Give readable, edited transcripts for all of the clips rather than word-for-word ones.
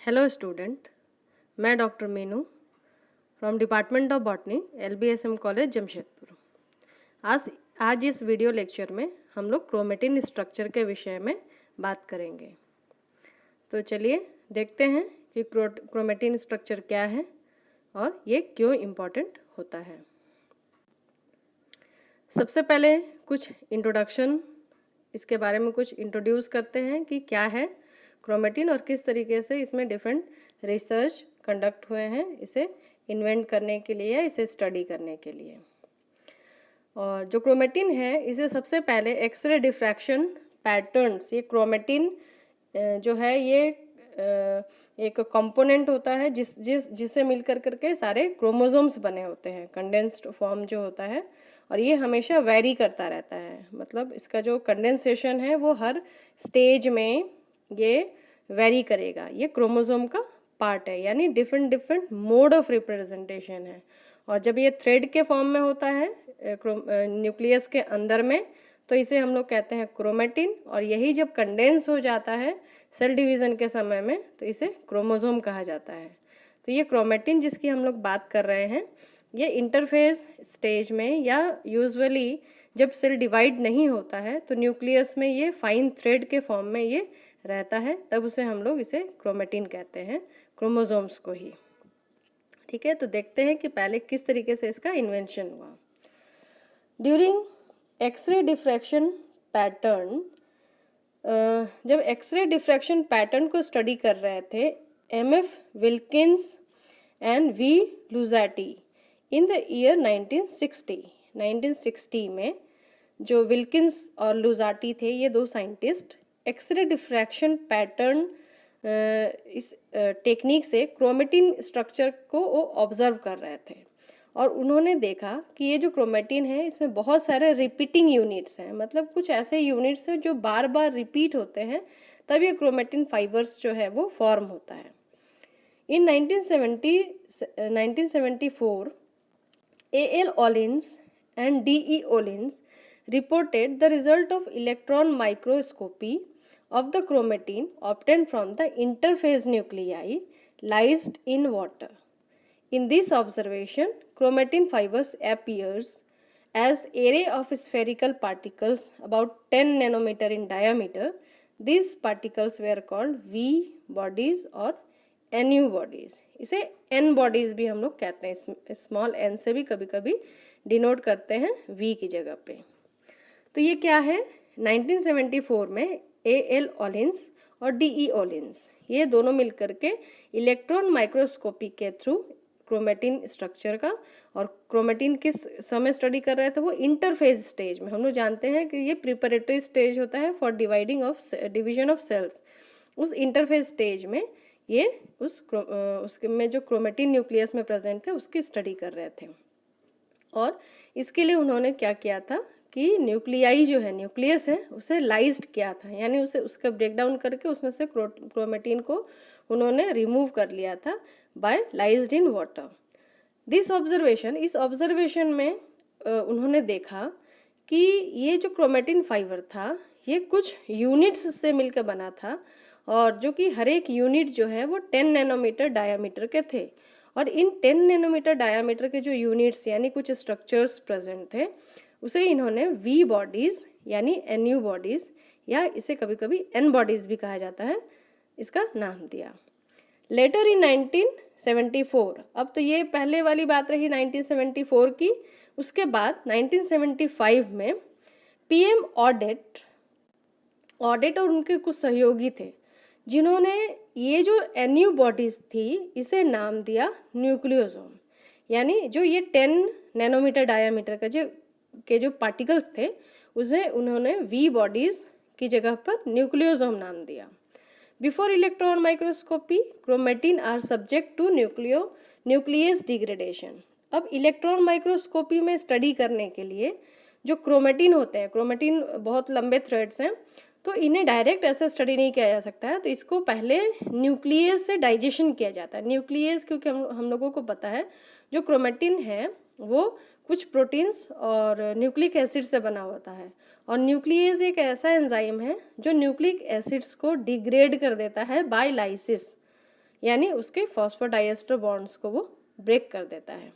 Hello student, मैं doctor Meenu from department of botany LBSM college Jamshedpur. आज इस वीडियो लेक्चर में हम लोग क्रोमेटिन स्ट्रक्चर के विषय में बात करेंगे। तो चलिए देखते हैं कि क्रोमेटिन स्ट्रक्चर क्या है और ये क्यों इम्पोर्टेंट होता है। सबसे पहले कुछ इंट्रोडक्शन, इसके बारे में कुछ इंट्रोड्यूस करते हैं कि क्या है क्रोमेटिन और किस तरीके से इसमें डिफरेंट रिसर्च कंडक्ट हुए हैं इसे इन्वेंट करने के लिए, इसे स्टडी करने के लिए। और जो क्रोमेटिन है इसे सबसे पहले एक्सरे डिफ्रैक्शन पैटर्न्स, ये क्रोमेटिन जो है ये एक कंपोनेंट होता है जिससे मिलकर करके सारे क्रोमोसोम्स बने होते हैं, कंडेंस्ड फॉर्म जो होता है, और ये हमेशा वेरी करता रहता है। मतलब इसका जो कंडेंसेशन है वो हर स्टेज में ये वेरी करेगा। ये क्रोमोसोम का पार्ट है, यानी डिफरेंट मोड ऑफ रिप्रेजेंटेशन है। और जब ये थ्रेड के फॉर्म में होता है न्यूक्लियस के अंदर में, तो इसे हम लोग कहते हैं क्रोमेटिन। और यही जब कंडेंस हो जाता है सेल डिवीज़न के समय में, तो इसे क्रोमोसोम कहा जाता है। तो ये क्रोमेटिन जिसकी हम लोग बात कर रहे हैं, ये इंटरफेज स्टेज में या यूजुअली जब सेल डिवाइड नहीं होता है तो न्यूक्लियस में ये फाइन थ्रेड के फॉर्म में ये रहता है, तब उसे हम लोग इसे क्रोमेटिन कहते हैं, क्रोमोसोम्स को ही। ठीक है, तो देखते हैं कि पहले किस तरीके से इसका इन्वेंशन हुआ। ड्यूरिंग एक्सरे डिफ्रैक्शन पैटर्न, जब एक्सरे डिफ्रैक्शन पैटर्न को स्टडी कर रहे थे MF Wilkins and V Luzzati in the year 1960 में, जो विल्किंस और लुज़ाटी थे, ये दो साइंटिस्ट एक्सरे डिफ्रैक्शन पैटर्न इस टेक्निक से क्रोमेटिन स्ट्रक्चर को वो ऑब्जर्व कर रहे थे। और उन्होंने देखा कि ये जो क्रोमेटिन है इसमें बहुत सारे रिपीटिंग यूनिट्स हैं, मतलब कुछ ऐसे यूनिट्स हैं जो बार बार रिपीट होते हैं, तब ये क्रोमेटिन फाइबर्स जो है वो फॉर्म होता है। इन 1974 A.L. Ollins and D.E. Ollins reported the result of electron microscopy of the chromatin obtained from the interphase nuclei lysed in water. In this observation, chromatin fibers appears as array of spherical particles about 10 nanometer in diameter. These particles were called V bodies or NU bodies. इसे N bodies भी हम लोग कहते हैं, small n से भी कभी कभी डिनोट करते हैं V की जगह पे। तो ये क्या है, 1974 में A.L. Ollins और D.E. Ollins ये दोनों मिलकर के इलेक्ट्रॉन माइक्रोस्कोपी के थ्रू क्रोमेटिन स्ट्रक्चर का, और क्रोमेटिन किस समय स्टडी कर रहे थे, वो इंटरफेज स्टेज में। हम लोग जानते हैं कि ये प्रिपरेटरी स्टेज होता है फॉर डिवीजन ऑफ सेल्स। उस इंटरफेज स्टेज में ये उसके में जो क्रोमेटिन न्यूक्लियस में प्रेजेंट थे उसकी स्टडी कर रहे थे। और इसके लिए उन्होंने क्या किया था कि न्यूक्लियाई जो है, न्यूक्लियस है, उसे लाइज्ड किया था, यानी उसे उसका ब्रेक डाउन करके उसमें से क्रोमेटिन को उन्होंने रिमूव कर लिया था बाय लाइज्ड इन वाटर। इस ऑब्जर्वेशन में उन्होंने देखा कि ये जो क्रोमेटिन फाइबर था ये कुछ यूनिट्स से मिलकर बना था, और जो कि हर एक यूनिट जो है वो 10 नैनोमीटर डायामीटर के थे। और इन 10 नैनोमीटर डायामीटर के जो यूनिट्स यानी कुछ स्ट्रक्चर्स प्रेजेंट थे, उसे इन्होंने V बॉडीज़ यानी NU बॉडीज़, या इसे कभी कभी N बॉडीज़ भी कहा जाता है, इसका नाम दिया। लेटर इन 1974, अब तो ये पहले वाली बात रही 1974 की। उसके बाद 1975 में PM ऑडेट और उनके कुछ सहयोगी थे जिन्होंने ये जो NU बॉडीज़ थी इसे नाम दिया न्यूक्लियोसोम, यानी जो ये 10 नैनोमीटर डायामीटर का जो पार्टिकल्स थे उसे उन्होंने V बॉडीज़ की जगह पर न्यूक्लियोसोम नाम दिया। Before electron microscopy chromatin are subject to nucleus degradation. अब इलेक्ट्रॉन माइक्रोस्कोपी में स्टडी करने के लिए जो क्रोमेटिन होते हैं, क्रोमेटिन बहुत लंबे थ्रेड्स हैं, तो इन्हें डायरेक्ट ऐसे स्टडी नहीं किया जा सकता है, तो इसको पहले न्यूक्लियस से डाइजेशन किया जाता है। न्यूक्लियस क्योंकि हम लोगों को पता है जो क्रोमेटिन है वो कुछ प्रोटीन्स और न्यूक्लिक एसिड से बना होता है, और न्यूक्लियस एक ऐसा एंजाइम है जो न्यूक्लिक एसिड्स को डिग्रेड कर देता है बाय लाइसिस, यानी उसके फॉस्फोडाइएस्टर बॉन्ड्स को वो ब्रेक कर देता है।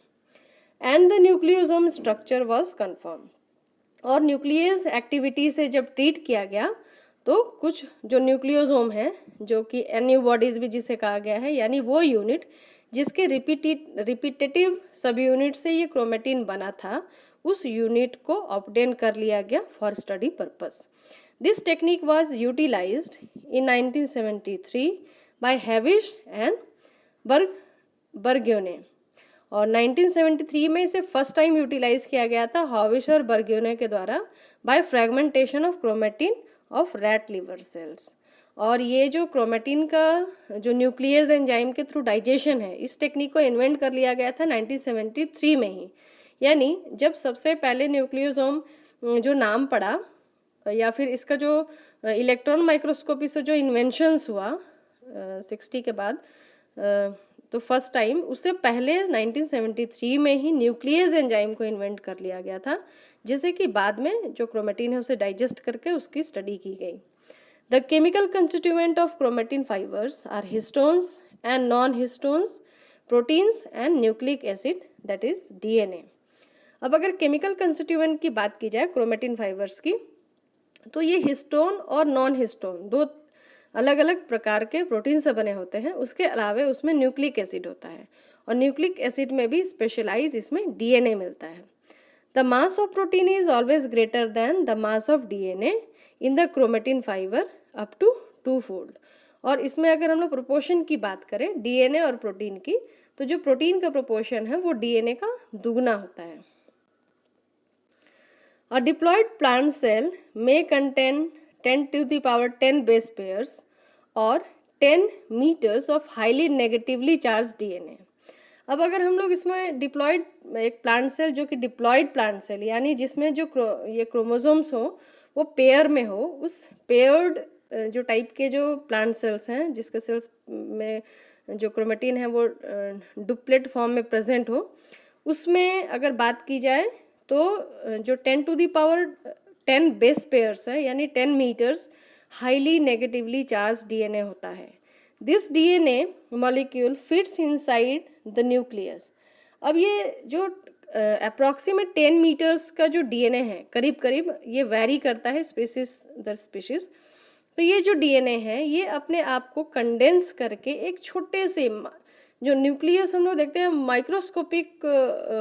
And the nucleosome structure was confirm. और न्यूक्लियस एक्टिविटी से जब ट्रीट किया गया तो कुछ जो न्यूक्लियोसोम है, जो कि एन्यू बॉडीज भी जिसे कहा गया है, यानी वो यूनिट जिसके रिपीटेटिव सब यूनिट से ये क्रोमेटिन बना था, उस यूनिट को ऑब्टेन कर लिया गया for study purpose. This technique was utilized in 1973 by Hewish and Burgoyne. और 1973 में इसे फर्स्ट टाइम यूटिलाइज किया गया था हॉविश और बर्ग्योने के द्वारा by fragmentation of chromatin of rat liver cells. और ये जो क्रोमेटिन का जो न्यूक्लियस एंजाइम के थ्रू डाइजेशन है, इस टेक्निक को इन्वेंट कर लिया गया था 1973 में ही। यानी जब सबसे पहले न्यूक्लियोसोम जो नाम पड़ा या फिर इसका जो इलेक्ट्रॉन माइक्रोस्कोपी से जो इन्वेंशंस हुआ 60 के बाद, तो फर्स्ट टाइम उससे पहले 1973 में ही न्यूक्लियस एंजाइम को इन्वेंट कर लिया गया था, जिससे कि बाद में जो क्रोमेटिन है उसे डाइजेस्ट करके उसकी स्टडी की गई। The chemical constituent of chromatin fibres are histones and non histones, proteins and nucleic acid, that is DNA. अब अगर केमिकल कंस्टिट्यूएंट की बात की जाए क्रोमेटिन फाइबर्स की, तो ये हिस्टोन और नॉन हिस्टोन दो अलग अलग प्रकार के प्रोटीन से बने होते हैं। उसके अलावा उसमें न्यूक्लिक एसिड होता है, और न्यूक्लिक एसिड में भी स्पेशलाइज इसमें डीएनए मिलता है। The mass of protein is always greater than the mass of DNA in the chromatin fibre up to 2-fold। और इसमें अगर हम लोग प्रोपोर्शन की बात करें डीएनए और प्रोटीन की, तो जो प्रोटीन का प्रोपोर्शन है वो डीएनए का दुगना होता है। A diploid plant cell may contain 10 to the power 10 base pairs or 10 meters of highly negatively charged DNA। अब अगर हम लोग इसमें डिप्लॉयड एक प्लांट सेल, जो कि डिप्लॉयड प्लांट सेल यानी जिसमें जो ये क्रोमोसोम्स हो वो पेयर में हो, उस पेयर्ड जो टाइप के जो प्लांट सेल्स हैं जिसके सेल्स में जो क्रोमेटिन है वो डुप्लेट फॉर्म में प्रेजेंट हो, उसमें अगर बात की जाए तो जो 10 to the power 10 base pairs है, यानी 10 metres highly negatively charge DNA होता है। This DNA molecule fits inside the nucleus. अब ये जो अप्रॉक्सीमेट 10 मीटर्स का जो डीएनए है, करीब करीब ये वैरी करता है स्पीशीज दर स्पीशीज, तो ये जो डीएनए है ये अपने आप को कंडेंस करके एक छोटे से जो न्यूक्लियस हम लोग देखते हैं माइक्रोस्कोपिक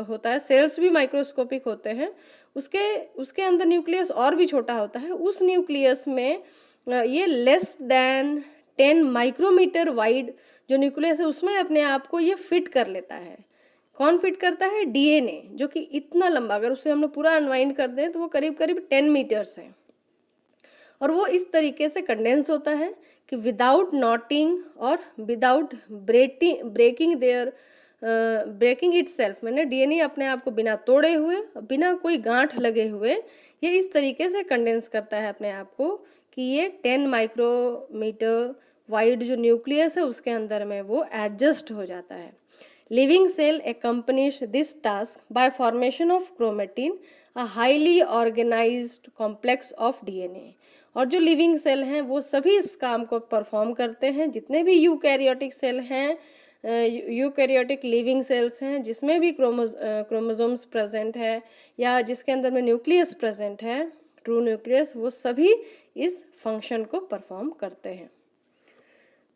होता है, सेल्स भी माइक्रोस्कोपिक होते हैं, उसके अंदर न्यूक्लियस और भी छोटा होता है। उस न्यूक्लियस में ये लेस देन 10 माइक्रोमीटर वाइड जो न्यूक्लियस है उसमें अपने आप को ये फिट कर लेता है। कौन फिट करता है? डीएनए, जो कि इतना लंबा, अगर उसे हम लोग पूरा अनवाइंड कर दें तो वो करीब करीब 10 मीटर्स है। और वो इस तरीके से कंडेंस होता है कि विदाउट नॉटिंग और विदाउट ब्रेकिंग इटसेल्फ, मैंने डीएनए अपने आप को बिना तोड़े हुए, बिना कोई गांठ लगे हुए, ये इस तरीके से कंडेंस करता है अपने आप को कि ये 10 माइक्रोमीटर वाइड जो न्यूक्लियस है उसके अंदर में वो एडजस्ट हो जाता है। Living cell accomplish this task by formation of chromatin, a highly organised complex of DNA. और जो लिविंग सेल हैं वो सभी इस काम को परफॉर्म करते हैं। जितने भी यूकैरियोटिक सेल हैं, यूकैरियोटिक लिविंग सेल्स हैं जिसमें भी क्रोमोसोम्स प्रेजेंट है या जिसके अंदर में न्यूक्लियस प्रेजेंट है, ट्रू न्यूक्लियस, वो सभी इस फंक्शन को परफॉर्म करते हैं।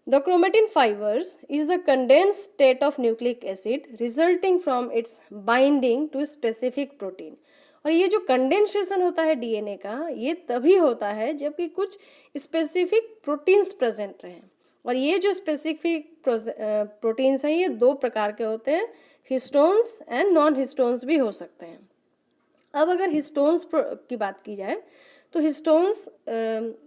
The chromatin fibers is the condensed state of nucleic acid resulting from its binding to specific protein। और ये जो कंडेंसेशन होता है डीएनए का, ये तभी होता है जबकि कुछ स्पेसिफिक प्रोटीन्स प्रेजेंट रहें। और ये जो स्पेसिफिक प्रोटीन्स हैं ये दो प्रकार के होते हैं, हिस्टोन्स एंड नॉन हिस्टोन्स भी हो सकते हैं। अब अगर हिस्टोन्स की बात की जाए तो histones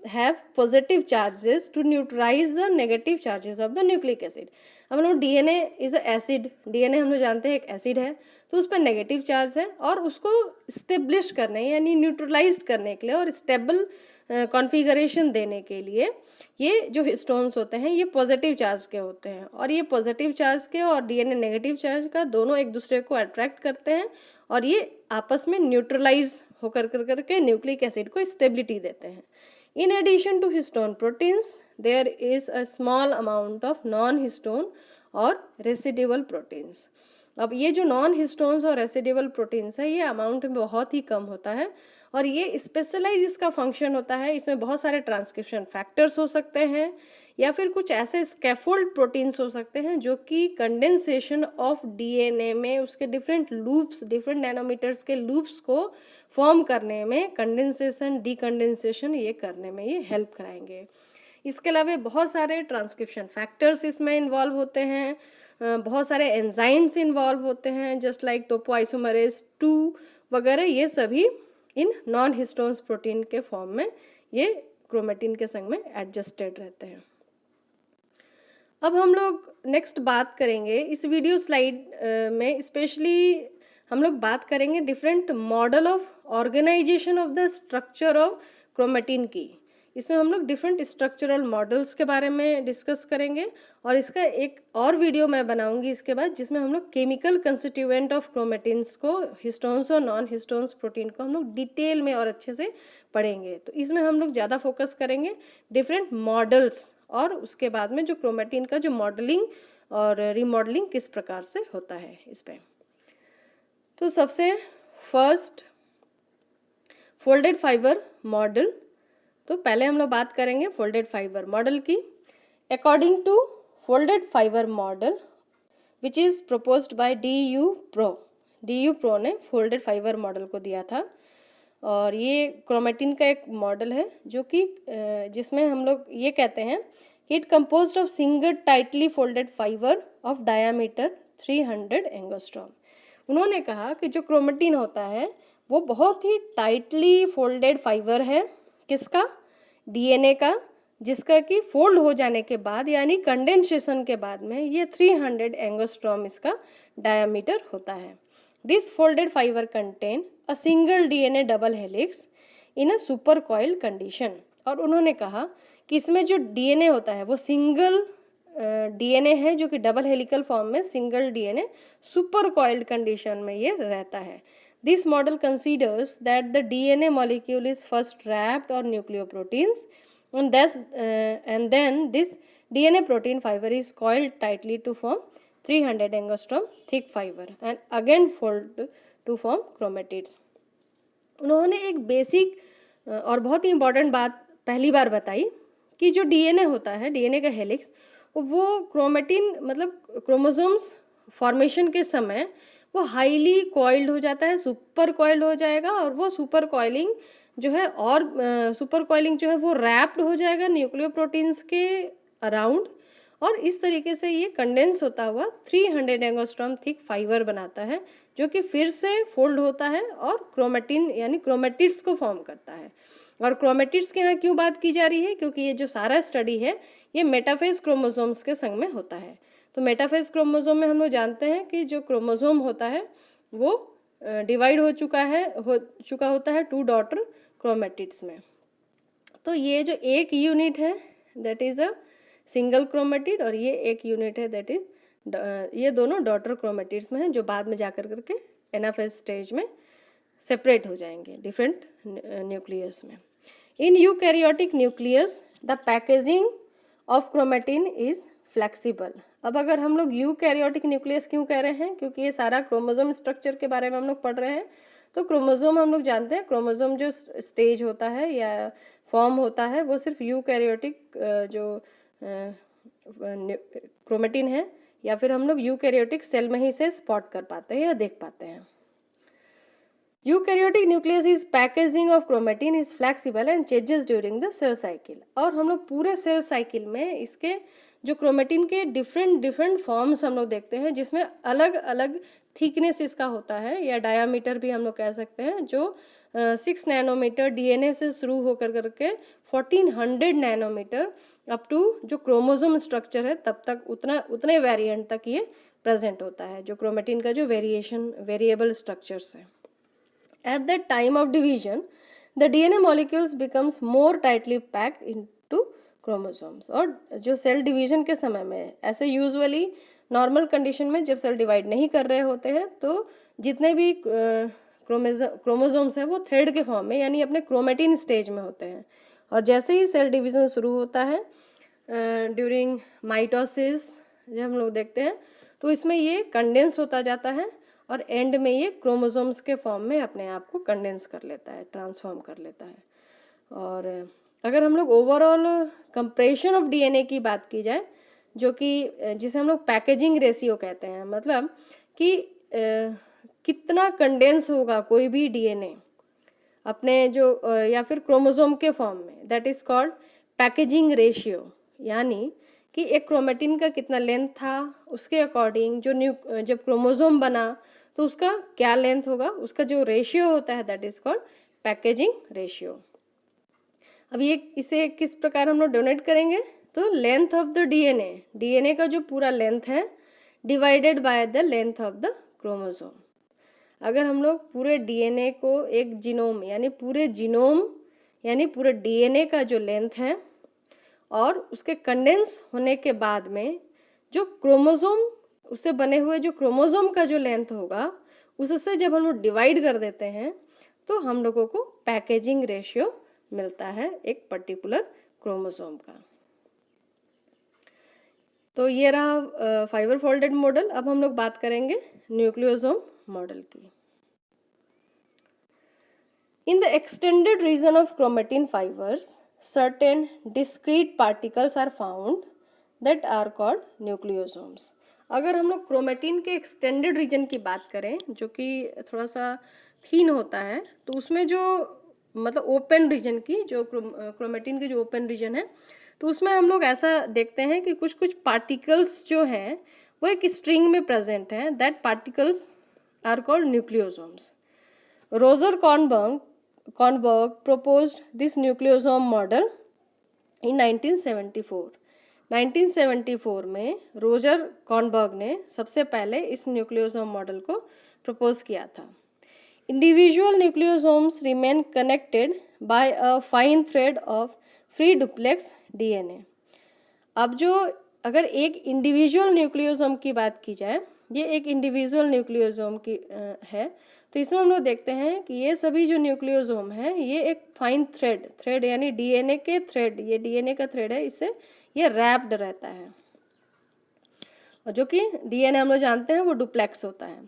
have positive charges to neutralise the negative charges of the nucleic acid. अब हम लोग DNA is a acid, DNA हम लोग जानते हैं एक एसिड है, तो उस पर नेगेटिव चार्ज है और उसको स्टेब्लिश करने यानी न्यूट्रलाइज करने के लिए और स्टेबल कॉन्फ़िगरेशन देने के लिए ये जो हिस्टोन्स होते हैं ये पॉजिटिव चार्ज के होते हैं। और ये पॉजिटिव चार्ज के और डीएनए नेगेटिव चार्ज का दोनों एक दूसरे को अट्रैक्ट करते हैं और ये आपस में न्यूट्रलाइज होकर करके न्यूक्लिक एसिड को स्टेबिलिटी देते हैं। In addition to histone proteins, there is a small amount of non-histone और रेसिडुअल प्रोटीन्स। अब ये जो नॉन हिस्टोन्स और रेसिडुअल प्रोटीन्स है, ये अमाउंट में बहुत ही कम होता है और ये स्पेशलाइज इसका फंक्शन होता है। इसमें बहुत सारे ट्रांसक्रिप्शन फैक्टर्स हो सकते हैं या फिर कुछ ऐसे स्कैफोल्ड प्रोटीन्स हो सकते हैं जो कि कंडेंसेशन ऑफ डीएनए में उसके डिफरेंट लूप्स, डिफरेंट नैनोमीटर्स के लूप्स को फॉर्म करने में, कंडेंसेशन डीकंडेंसेशन ये करने में ये हेल्प कराएंगे। इसके अलावा बहुत सारे ट्रांसक्रिप्शन फैक्टर्स इसमें इन्वॉल्व होते हैं, बहुत सारे एंजाइम्स इन्वॉल्व होते हैं जस्ट लाइक टोपोआइसोमरेज 2 वगैरह। ये सभी इन नॉन हिस्टोन्स प्रोटीन के फॉर्म में ये क्रोमेटिन के संग में एडजस्टेड रहते हैं। अब हम लोग नेक्स्ट बात करेंगे इस वीडियो स्लाइड में, स्पेशली हम लोग बात करेंगे different model of organisation of the structure of chromatin की। इसमें हम लोग डिफरेंट स्ट्रक्चरल मॉडल्स के बारे में डिस्कस करेंगे और इसका एक और वीडियो मैं बनाऊंगी इसके बाद, जिसमें हम लोग केमिकल कंस्टिट्यूएंट ऑफ क्रोमेटिन्स को, हिस्टोन्स और नॉन हिस्टोन्स प्रोटीन को हम लोग डिटेल में और अच्छे से पढ़ेंगे। तो इसमें हम लोग ज़्यादा फोकस करेंगे डिफरेंट मॉडल्स और उसके बाद में जो क्रोमेटिन का जो मॉडलिंग और रिमॉडलिंग किस प्रकार से होता है इस पर। तो सबसे फर्स्ट फोल्डेड फाइबर मॉडल। तो पहले हम लोग बात करेंगे फोल्डेड फाइबर मॉडल की। According to folded fibre model which is proposed by DuPraw ने फोल्डेड फाइबर मॉडल को दिया था और ये क्रोमेटिन का एक मॉडल है जो कि जिसमें हम लोग ये कहते हैं कि it composed of single tightly folded fibre of diameter 300 angstrom. उन्होंने कहा कि जो क्रोमेटिन होता है वो बहुत ही टाइटली फोल्डेड फाइबर है, किसका, डीएनए का, जिसका कि फोल्ड हो जाने के बाद यानी कंडेंसेशन के बाद में ये 300 एंगस्ट्रॉम इसका डायामीटर होता है। This folded fibre contain a single DNA double helix in a super coiled condition. और उन्होंने कहा कि इसमें जो डीएनए होता है वो सिंगल डीएनए है जो कि डबल हेलिकल फॉर्म में single DNA super coiled condition में ये रहता है। This model considers that the DNA molecule is first wrapped on nucleoproteins and then this DNA protein fiber is coiled tightly to form 300 angstrom thick fiber and again fold to form chromatids। उन्होंने एक basic और बहुत ही important बात पहली बार बताई कि जो DNA होता है, डीएनए का हेलिक्स, वो क्रोमेटिन मतलब क्रोमोसोम्स फॉर्मेशन के समय वो हाईली कॉइल्ड हो जाता है, सुपर कॉइल्ड हो जाएगा और वो सुपर कॉइलिंग जो है सुपर कॉइलिंग जो है वो रैप्ड हो जाएगा न्यूक्लियोप्रोटीन्स के अराउंड और इस तरीके से ये कंडेंस होता हुआ 300 एंगस्ट्रॉम थिक फाइबर बनाता है जो कि फिर से फोल्ड होता है और क्रोमेटिन यानी क्रोमेटिड्स को फॉर्म करता है। और क्रोमेटिड्स के यहाँ क्यों बात की जा रही है, क्योंकि ये जो सारा स्टडी है ये मेटाफेज क्रोमोसोम्स के संग में होता है। तो मेटाफेज क्रोमोसोम में हम लोग जानते हैं कि जो क्रोमोसोम होता है वो डिवाइड हो चुका होता है 2 डॉटर क्रोमेटिड्स में। तो ये जो एक यूनिट है that is a single chromatid और ये एक यूनिट है दैट इज ये दोनों डॉटर क्रोमेटिड्स में हैं जो बाद में जाकर करके एनाफेज स्टेज में सेपरेट हो जाएंगे डिफरेंट न्यूक्लियस में। In eukaryotic nucleus the packaging of chromatin is flexible. अब अगर हम लोग यूकैरियोटिक न्यूक्लियस क्यों कह रहे हैं, क्योंकि ये सारा क्रोमोसोम स्ट्रक्चर के बारे में हम लोग पढ़ रहे हैं। तो क्रोमोसोम हम लोग जानते हैं, क्रोमोसोम जो स्टेज होता है या फॉर्म होता है वो सिर्फ यूकैरियोटिक जो क्रोमेटिन है या फिर हम लोग यूकैरियोटिक सेल में ही से स्पॉट कर पाते हैं या देख पाते हैं। Eukaryotic nucleus is packaging of chromatin is flexible and changes during the cell cycle. और हम लोग पूरे सेल साइकिल में इसके जो क्रोमेटिन के डिफरेंट फॉर्म्स हम लोग देखते हैं जिसमें अलग अलग थिकनेस इसका होता है या डायामीटर भी हम लोग कह सकते हैं, जो 6 नैनोमीटर डीएनए से शुरू होकर करके 1400 नैनोमीटर अप टू जो क्रोमोसोम स्ट्रक्चर है तब तक उतने वेरिएंट तक ये प्रेजेंट होता है जो क्रोमेटिन का जो वेरिएबल स्ट्रक्चर्स है। At the time of division the DNA molecules becomes more tightly packed into chromosomes. और जो सेल डिवीजन के समय में ऐसे यूजुअली नॉर्मल कंडीशन में जब सेल डिवाइड नहीं कर रहे होते हैं तो जितने भी क्रोमोसोम्स हैं वो थ्रेड के फॉर्म में यानी अपने क्रोमेटिन स्टेज में होते हैं और जैसे ही सेल डिवीज़न शुरू होता है ड्यूरिंग माइटोसिस जब हम लोग देखते हैं तो इसमें ये कंडेंस होता जाता है और एंड में ये क्रोमोसोम्स के फॉर्म में अपने आप को कंडेंस कर लेता है, ट्रांसफॉर्म कर लेता है। और अगर हम लोग ओवरऑल कंप्रेशन ऑफ डीएनए की बात की जाए, जो कि जिसे हम लोग पैकेजिंग रेशियो कहते हैं, मतलब कि कितना कंडेंस होगा कोई भी डीएनए अपने जो या फिर क्रोमोसोम के फॉर्म में, that is called packaging ratio. यानी कि एक क्रोमेटिन का कितना लेंथ था, उसके अकॉर्डिंग जो जब क्रोमोसोम बना तो उसका क्या लेंथ होगा, उसका जो रेशियो होता है that is called packaging ratio. अब ये इसे किस प्रकार हम लोग डोनेट करेंगे, तो लेंथ ऑफ द डीएनए का जो पूरा लेंथ है divided by the length of the chromosome. अगर हम लोग पूरे डीएनए को एक जीनोम यानी पूरे जीनोम यानी पूरे डीएनए का जो लेंथ है और उसके कंडेंस होने के बाद में जो क्रोमोसोम उससे बने हुए जो क्रोमोसोम का जो लेंथ होगा उससे जब हम लोग डिवाइड कर देते हैं तो हम लोगों को पैकेजिंग रेशियो मिलता है एक पर्टिकुलर क्रोमोसोम का। तो ये रहा फाइबर फोल्डेड मॉडल। अब हम लोग बात करेंगे न्यूक्लियोसोम मॉडल की। In the extended region of chromatin fibres certain discrete particles are found that are called nucleosomes। अगर हम लोग क्रोमेटिन के एक्सटेंडेड रीजन की बात करें जो कि थोड़ा सा थीन होता है, तो उसमें जो मतलब ओपन रीजन की जो क्रोमेटिन की जो ओपन रीजन है तो उसमें हम लोग ऐसा देखते हैं कि कुछ कुछ पार्टिकल्स जो हैं वो एक स्ट्रिंग में प्रेजेंट हैं, that particles are called nucleosomes. Roger Kornberg proposed this nucleosome model in 1974। 1974 में रोजर कॉर्नबर्ग ने सबसे पहले इस न्यूक्लियोसोम मॉडल को प्रपोज किया था। Individual nucleosomes remain connected by a fine thread of free duplex DNA. अब जो अगर एक इंडिविजुअल न्यूक्लियोसोम की बात की जाए, ये एक इंडिविजुअल न्यूक्लियोसोम की है, तो इसमें हम लोग देखते हैं कि ये सभी जो न्यूक्लियोसोम है ये एक फाइन थ्रेड यानी डीएनए के थ्रेड, ये डीएनए का थ्रेड है, इससे ये रैप्ड रहता है और जो कि डीएनए हम लोग जानते हैं वो डुप्लेक्स होता है।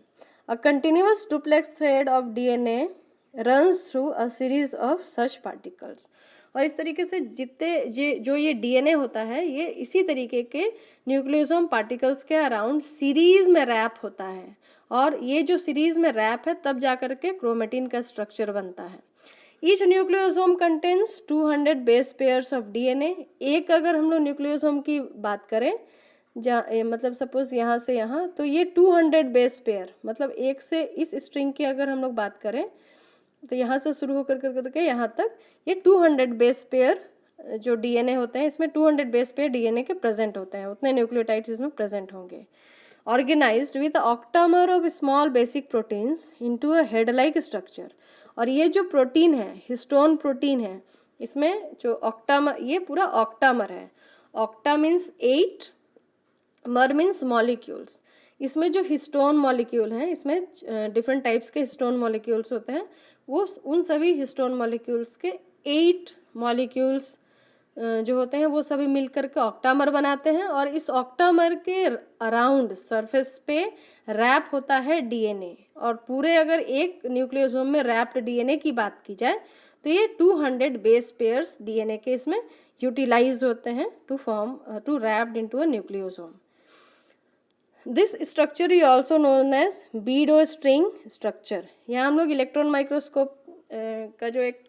A continuous duplex thread of DNA runs through a series of such particles. और इस तरीके से जितने जो ये डीएनए होता है ये इसी तरीके के न्यूक्लियोसोम पार्टिकल्स के अराउंड सीरीज में रैप होता है और ये जो सीरीज में रैप है तब जाकर के क्रोमेटिन का स्ट्रक्चर बनता है। Each nucleosome contains 200 base pairs of DNA. एक अगर हम लोग न्यूक्लियोसोम की बात करें मतलब सपोज यहाँ से यहाँ, तो ये 200 बेस पेयर, मतलब एक से इस स्ट्रिंग की अगर हम लोग बात करें तो यहाँ से शुरू होकर करके यहाँ तक ये 200 बेस पेयर जो डीएनए होते हैं इसमें 200 बेस पेयर डीएनए के प्रेजेंट होते हैं, उतने न्यूक्लियोटाइड्स इसमें प्रेजेंट होंगे। Organised with octamer of small basic proteins into a head like structure. और ये जो प्रोटीन है हिस्टोन प्रोटीन है, इसमें जो ऑक्टामर, ये पूरा ऑक्टामर है। ऑक्टा मीन्स 8, मर मीन्स मॉलिक्यूल्स। इसमें जो हिस्टोन मॉलिक्यूल हैं, इसमें डिफरेंट टाइप्स के हिस्टोन मॉलिक्यूल्स होते हैं, वो उन सभी हिस्टोन मॉलिक्यूल्स के 8 मॉलिक्यूल्स जो होते हैं वो सभी मिलकर के ऑक्टामर बनाते हैं और इस ऑक्टामर के अराउंड सरफेस पे रैप होता है डीएनए। और पूरे अगर एक न्यूक्लियोसोम में रैप्ड डीएनए की बात की जाए तो ये 200 बेस पेयर्स डीएनए के इसमें यूटिलाइज होते हैं two wrapped into a nucleosome. This structure is also known as beads string structure. यहाँ हम लोग इलेक्ट्रॉन माइक्रोस्कोप का जो एक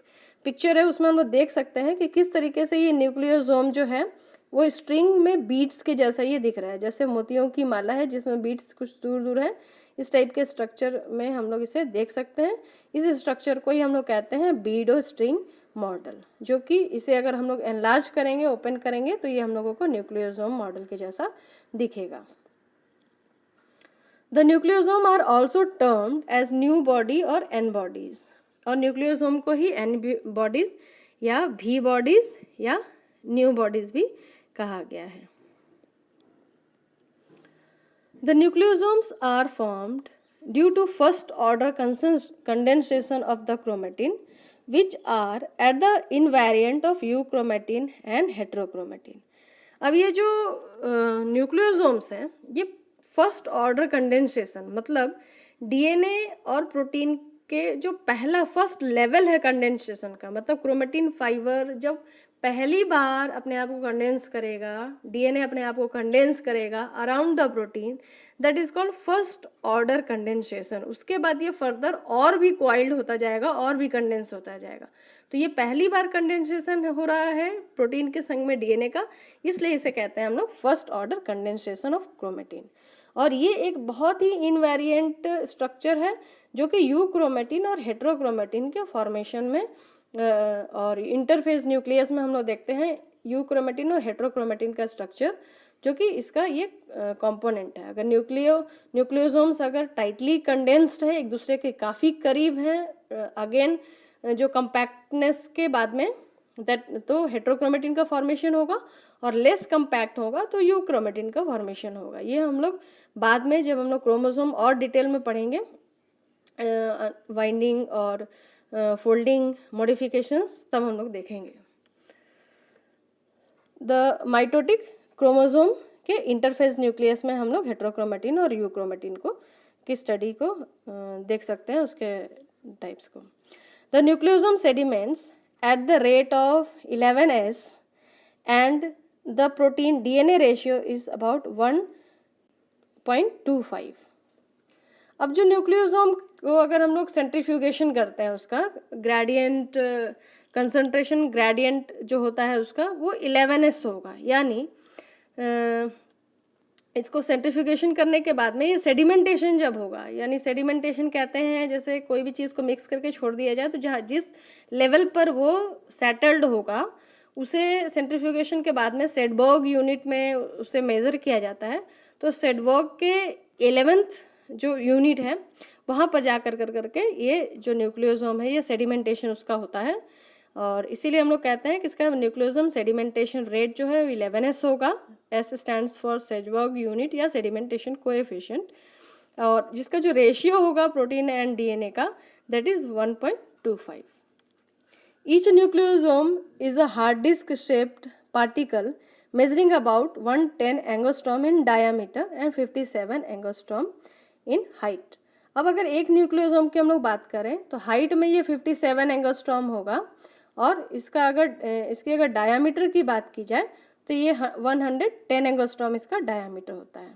पिक्चर है उसमें हम लोग देख सकते हैं कि किस तरीके से ये न्यूक्लियोसोम जो है वो स्ट्रिंग में बीड्स के जैसा ये दिख रहा है, जैसे मोतियों की माला है जिसमें बीड्स कुछ दूर दूर है, इस टाइप के स्ट्रक्चर में हम लोग इसे देख सकते हैं। इस स्ट्रक्चर को ही हम लोग कहते हैं बीडो स्ट्रिंग मॉडल, जो कि इसे अगर हम लोग एनलार्ज करेंगे, ओपन करेंगे, तो ये हम लोगों को न्यूक्लियोसोम मॉडल के जैसा दिखेगा। The nucleosome are also termed as nu body और एन बॉडीज। और न्यूक्लियोसोम को ही एन बॉडीज या भी बॉडीज या न्यू बॉडीज भी कहा गया है। The nucleosomes are formed due to first order condensation of the chromatin which are at the invariant of euchromatin and heterochromatin. अब ये जो न्यूक्लियोसोम्स हैं ये फर्स्ट ऑर्डर कंडेंसेशन, मतलब डीएनए और प्रोटीन के जो पहला फर्स्ट लेवल है कंडेंसेशन का, मतलब क्रोमेटिन फाइबर जब पहली बार अपने आप को कंडेंस करेगा, डीएनए अपने आप को कंडेंस करेगा around the protein, that is called first order condensation. उसके बाद ये फर्दर और भी कॉइल्ड होता जाएगा और भी कंडेंस होता जाएगा। तो ये पहली बार कंडेंसेशन हो रहा है प्रोटीन के संग में डीएनए का, इसलिए इसे कहते हैं हम लोग first order condensation of chromatin. और ये एक बहुत ही इनवेरिएंट स्ट्रक्चर है जो कि यूक्रोमेटिन और हेटेरोक्रोमेटिन के फॉर्मेशन में और इंटरफेस न्यूक्लियस में हम लोग देखते हैं यूक्रोमेटिन और हेटेरोक्रोमेटिन का स्ट्रक्चर, जो कि इसका ये कंपोनेंट है। अगर न्यूक्लियोसोम्स अगर टाइटली कंडेंस्ड है, एक दूसरे के काफ़ी करीब हैं, अगेन जो कंपैक्टनेस के बाद में तो हेटेरोक्रोमेटिन का फॉर्मेशन होगा, और लेस कंपैक्ट होगा तो यूक्रोमेटिन का फॉर्मेशन होगा। ये हम लोग बाद में जब हम लोग क्रोमोसोम और डिटेल में पढ़ेंगे, वाइंडिंग और फोल्डिंग मॉडिफिकेशंस, तब हम लोग देखेंगे। द माइटोटिक क्रोमोसोम के इंटरफेस न्यूक्लियस में हम लोग हेटेरोक्रोमेटिन और यूक्रोमेटिन को की स्टडी को देख सकते हैं, उसके टाइप्स को। The nucleosome sediments at the rate of 11s and the protein DNA ratio is about 1.25। अब जो न्यूक्लियोसोम को अगर हम लोग सेंट्रीफ्यूगेशन करते हैं, उसका ग्रेडियंट कंसंट्रेशन ग्रेडियंट जो होता है उसका वो 11s होगा। यानी इसको सेंट्रीफ्यूगेशन करने के बाद में ये सेडिमेंटेशन जब होगा, यानी सेडिमेंटेशन कहते हैं जैसे कोई भी चीज़ को मिक्स करके छोड़ दिया जाए, तो जहाँ जिस लेवल पर वो सेटल्ड होगा उसे सेंट्रीफ्यूगेशन के बाद में सेडबर्ग यूनिट में उसे मेज़र किया जाता है। तो सेडबर्ग के 11th जो यूनिट है वहाँ पर जा करके ये जो न्यूक्लियोसोम है ये सेडिमेंटेशन उसका होता है, और इसीलिए हम लोग कहते हैं कि इसका न्यूक्लियोसोम सेडिमेंटेशन रेट जो है 11s होगा। S स्टैंड्स फॉर सेडबर्ग यूनिट या सेडिमेंटेशन कोएफिशिएंट, और जिसका जो रेशियो होगा प्रोटीन एंड डीएनए का that is 1.25। Each nucleosome is a hard disk shaped particle measuring about 110 angstrom in diameter and 57 angstrom in height. अब अगर एक न्यूक्लियोसोम की हम लोग बात करें तो हाइट में ये 57 एंगस्ट्रॉम होगा, और इसका इसकी अगर डायामीटर की बात की जाए तो ये 110 एंगस्ट्रॉम इसका डायामीटर होता है।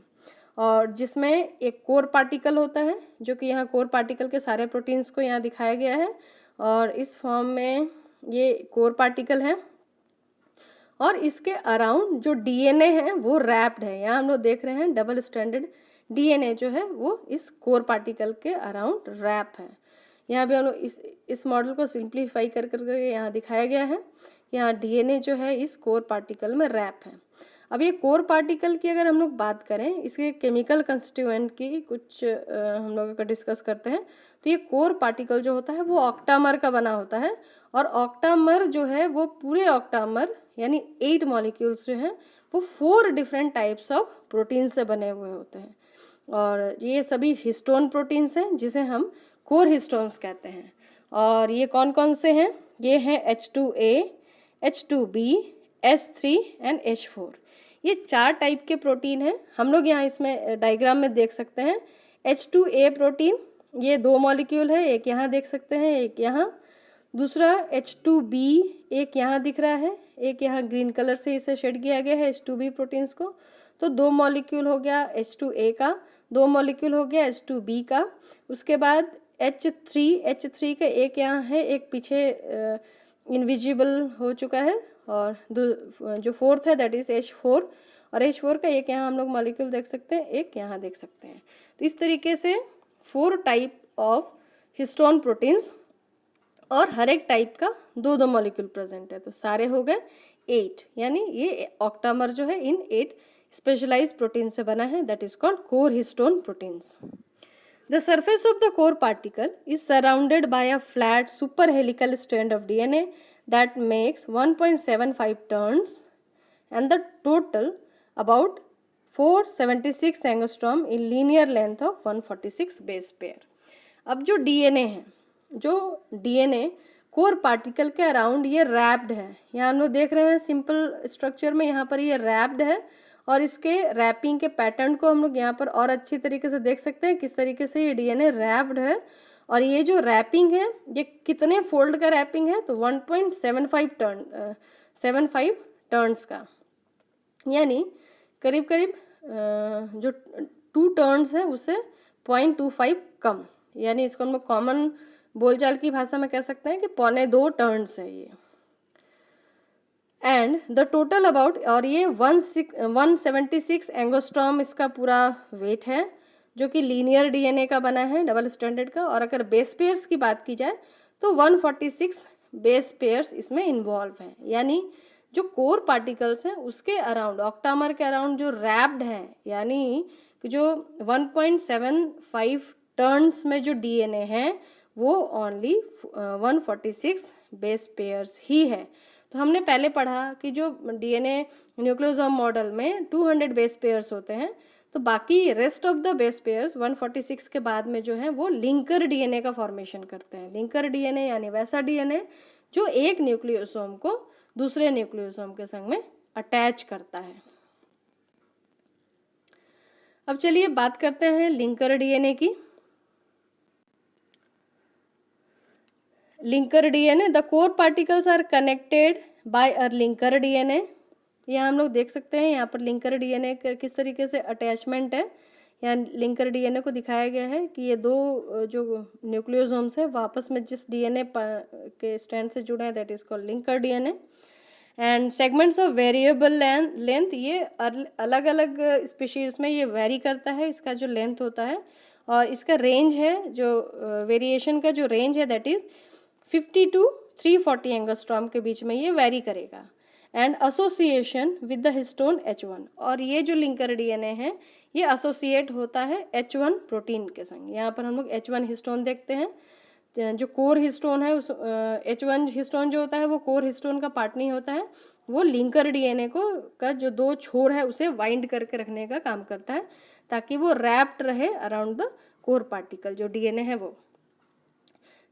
और जिसमें एक कोर पार्टिकल होता है, जो कि यहाँ कोर पार्टिकल के सारे प्रोटीन्स को यहाँ दिखाया गया है, और इस फॉर्म में ये कोर पार्टिकल है, और इसके अराउंड जो डीएनए है वो रैप्ड है। यहाँ हम लोग देख रहे हैं डबल स्ट्रैंडेड डीएनए जो है वो इस कोर पार्टिकल के अराउंड रैप है। यहाँ भी हम लोग इस मॉडल को सिंप्लीफाई करके यहाँ दिखाया गया है। यहाँ डीएनए जो है इस कोर पार्टिकल में रैप है। अब ये कोर पार्टिकल की अगर हम लोग बात करें, इसके केमिकल कंस्टिट्यूएंट की कुछ हम लोग अगर डिस्कस करते हैं, तो ये कोर पार्टिकल जो होता है वो ऑक्टामर का बना होता है, और ऑक्टामर जो है वो पूरे ऑक्टामर यानी 8 मॉलिक्यूल्स जो हैं वो 4 डिफरेंट टाइप्स ऑफ प्रोटीन से बने हुए होते हैं, और ये सभी हिस्टोन प्रोटीन्स हैं जिसे हम कोर हिस्टोन्स कहते हैं। और ये कौन कौन से हैं? ये हैं H2A, H2B, H3 and H4। ये 4 टाइप के प्रोटीन हैं। हम लोग यहाँ इसमें डायग्राम में देख सकते हैं H2A प्रोटीन, ये 2 मॉलिक्यूल है, एक यहाँ देख सकते हैं, एक यहाँ। दूसरा H2B एक यहाँ दिख रहा है, एक यहाँ ग्रीन कलर से इसे शेड किया गया है H2B प्रोटीन्स को। तो 2 मॉलिक्यूल हो गया H2A का, 2 मॉलिक्यूल हो गया H2B का। उसके बाद H3 का एक यहाँ है, एक पीछे इनविजिबल हो चुका है, और जो 4th है दैट इज H4, और H4 का एक यहाँ हम लोग मॉलिक्यूल देख सकते हैं, एक यहाँ देख सकते हैं। तो इस तरीके से 4 टाइप ऑफ हिस्टोन प्रोटीन्स, और हर एक टाइप का 2-2 मॉलिक्यूल प्रेजेंट है, तो सारे हो गए 8। यानी ये ऑक्टामर जो है इन 8 स्पेशलाइज्ड प्रोटीन से बना है, that is called core histone proteins. The surface of the core particle is surrounded by a flat superhelical strand of DNA that makes 1.75 turns, and the total about 476 angstrom in linear length of 146 base pair। अब जो DNA है, जो DNA core particle के around ये wrapped है। यहाँ हम लोग देख रहे हैं सिंपल स्ट्रक्चर में, यहाँ पर ये रैप्ड है और इसके रैपिंग के पैटर्न को हम लोग यहाँ पर और अच्छी तरीके से देख सकते हैं किस तरीके से ये डीएनए रैप्ड है। और ये जो रैपिंग है ये कितने फोल्ड का रैपिंग है, तो 1.75 टर्न्स का, यानी करीब करीब जो 2 टर्न्स है उससे 0.25 कम, यानी इसको हम लोग कॉमन बोलचाल की भाषा में कह सकते हैं कि 1.25 टर्न्स है ये। एंड द टोटल अबाउट, और ये 176 एंगोस्ट्रॉम इसका पूरा वेट है, जो कि लीनियर डीएनए का बना है, डबल स्ट्रैंडेड का। और अगर बेस पेयर्स की बात की जाए तो 146 बेस पेयर्स इसमें इन्वॉल्व हैं, यानी जो कोर पार्टिकल्स हैं उसके अराउंड, ऑक्टामर के अराउंड जो रैप्ड हैं, यानी जो 1.75 टर्न्स में जो डीएनए है वो ओनली 146 बेस पेयर्स ही है। तो हमने पहले पढ़ा कि जो डीएनए न्यूक्लियोसोम मॉडल में 200 बेस पेयर्स होते हैं, तो बाकी rest of the base pairs 146 के बाद में जो है वो लिंकर डीएनए का फॉर्मेशन करते हैं। लिंकर डीएनए यानी वैसा डीएनए जो एक न्यूक्लियोसोम को दूसरे न्यूक्लियोसोम के संग में अटैच करता है। अब चलिए बात करते हैं लिंकर डीएनए की। Linker DNA, the core particles are connected by a linker DNA. यहाँ हम लोग देख सकते हैं यहाँ पर लिंकर डीएनए किस तरीके से अटैचमेंट है। यहाँ लिंकर डीएनए को दिखाया गया है कि ये दो जो न्यूक्लियोसोम्स है वो आपस में जिस डीएनए के स्ट्रैंड से जुड़े हैं that is called linker DNA. And segments of variable length, ये अलग अलग स्पीशीज में ये वेरी करता है, इसका जो लेंथ होता है। और इसका रेंज है, जो वेरिएशन का जो रेंज है दैट इज 50 to 340 एंगस्ट्रॉम के बीच में ये वेरी करेगा। And association with the histone H1, और ये जो लिंकर डीएनए है ये एसोसिएट होता है H1 प्रोटीन के संग। यहाँ पर हम लोग H1 हिस्टोन देखते हैं, जो कोर हिस्टोन है उस H1 हिस्टोन जो होता है वो कोर हिस्टोन का पार्ट नहीं होता है, वो लिंकर डीएनए को का जो 2 छोर है उसे वाइंड करके रखने का काम करता है ताकि वो रैप्ड रहे अराउंड द कोर पार्टिकल जो डीएनए है वो।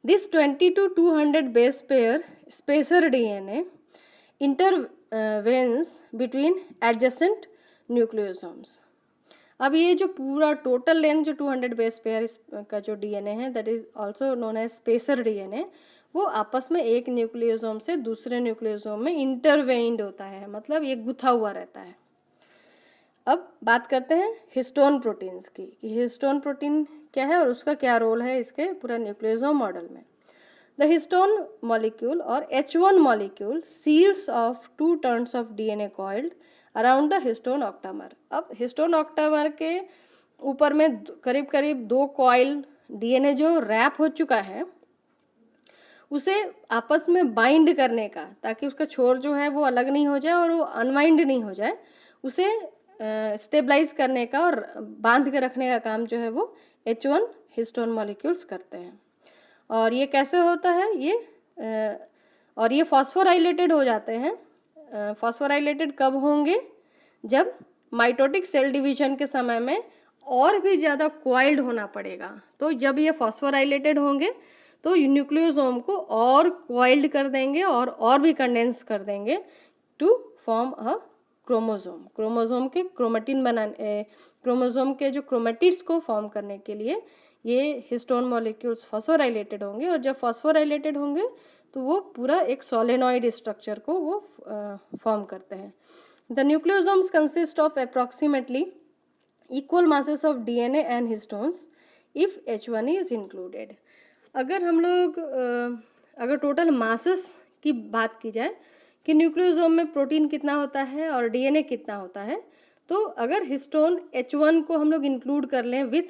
This 20 to 200 base pair spacer DNA intervenes between adjacent nucleosomes। अब ये जो पूरा टोटल लेंथ जो 200 बेस पेयर का जो डीएनए है that is also known as spacer DNA, वो आपस में एक न्यूक्लियोसोम से दूसरे न्यूक्लियोसोम में इंटरवेन्ड होता है, मतलब ये गुथा हुआ रहता है। अब बात करते हैं हिस्टोन प्रोटीन्स की कि हिस्टोन प्रोटीन क्या है और उसका क्या रोल है इसके पूरा न्यूक्लियोसोम मॉडल में। द हिस्टोन मॉलिक्यूल और H1 molecule seals off 2 turns of DNA coiled around the histone octamer. अब हिस्टोन ऑक्टामर के ऊपर में करीब करीब 2 कॉइल डीएनए जो रैप हो चुका है उसे आपस में बाइंड करने का, ताकि उसका छोर जो है वो अलग नहीं हो जाए और वो अनवाइंड नहीं हो जाए, उसे स्टेबलाइज करने का और बांध के रखने का काम जो है वो H1 हिस्टोन मॉलिक्यूल्स करते हैं। और ये कैसे होता है और ये फॉस्फोराइलेटेड हो जाते हैं। फॉस्फोराइलेटेड कब होंगे? जब माइटोटिक सेल डिवीजन के समय में और भी ज़्यादा क्वाइल्ड होना पड़ेगा, तो जब ये फॉस्फोराइलेटेड होंगे तो न्यूक्लियोसोम को और क्वाइल्ड कर देंगे और भी कंडेंस कर देंगे to form a chromosome. Chromosome के क्रोमेटिन बनाने, क्रोमोसोम के जो क्रोमेटिड्स को फॉर्म करने के लिए ये हिस्टोन मॉलिक्यूल्स फॉस्फोराइलेटेड होंगे, और जब फॉस्फोराइलेटेड होंगे तो वो पूरा एक सोलेनॉइड स्ट्रक्चर को वो फॉर्म करते हैं। The nucleosomes consist of approximately equal masses of DNA and histones if H1 is included. अगर हम लोग अगर टोटल मासेस की बात की जाए कि न्यूक्लियोसोम में प्रोटीन कितना होता है और डीएनए कितना होता है, तो अगर हिस्टोन H1 को हम लोग इंक्लूड कर लें विथ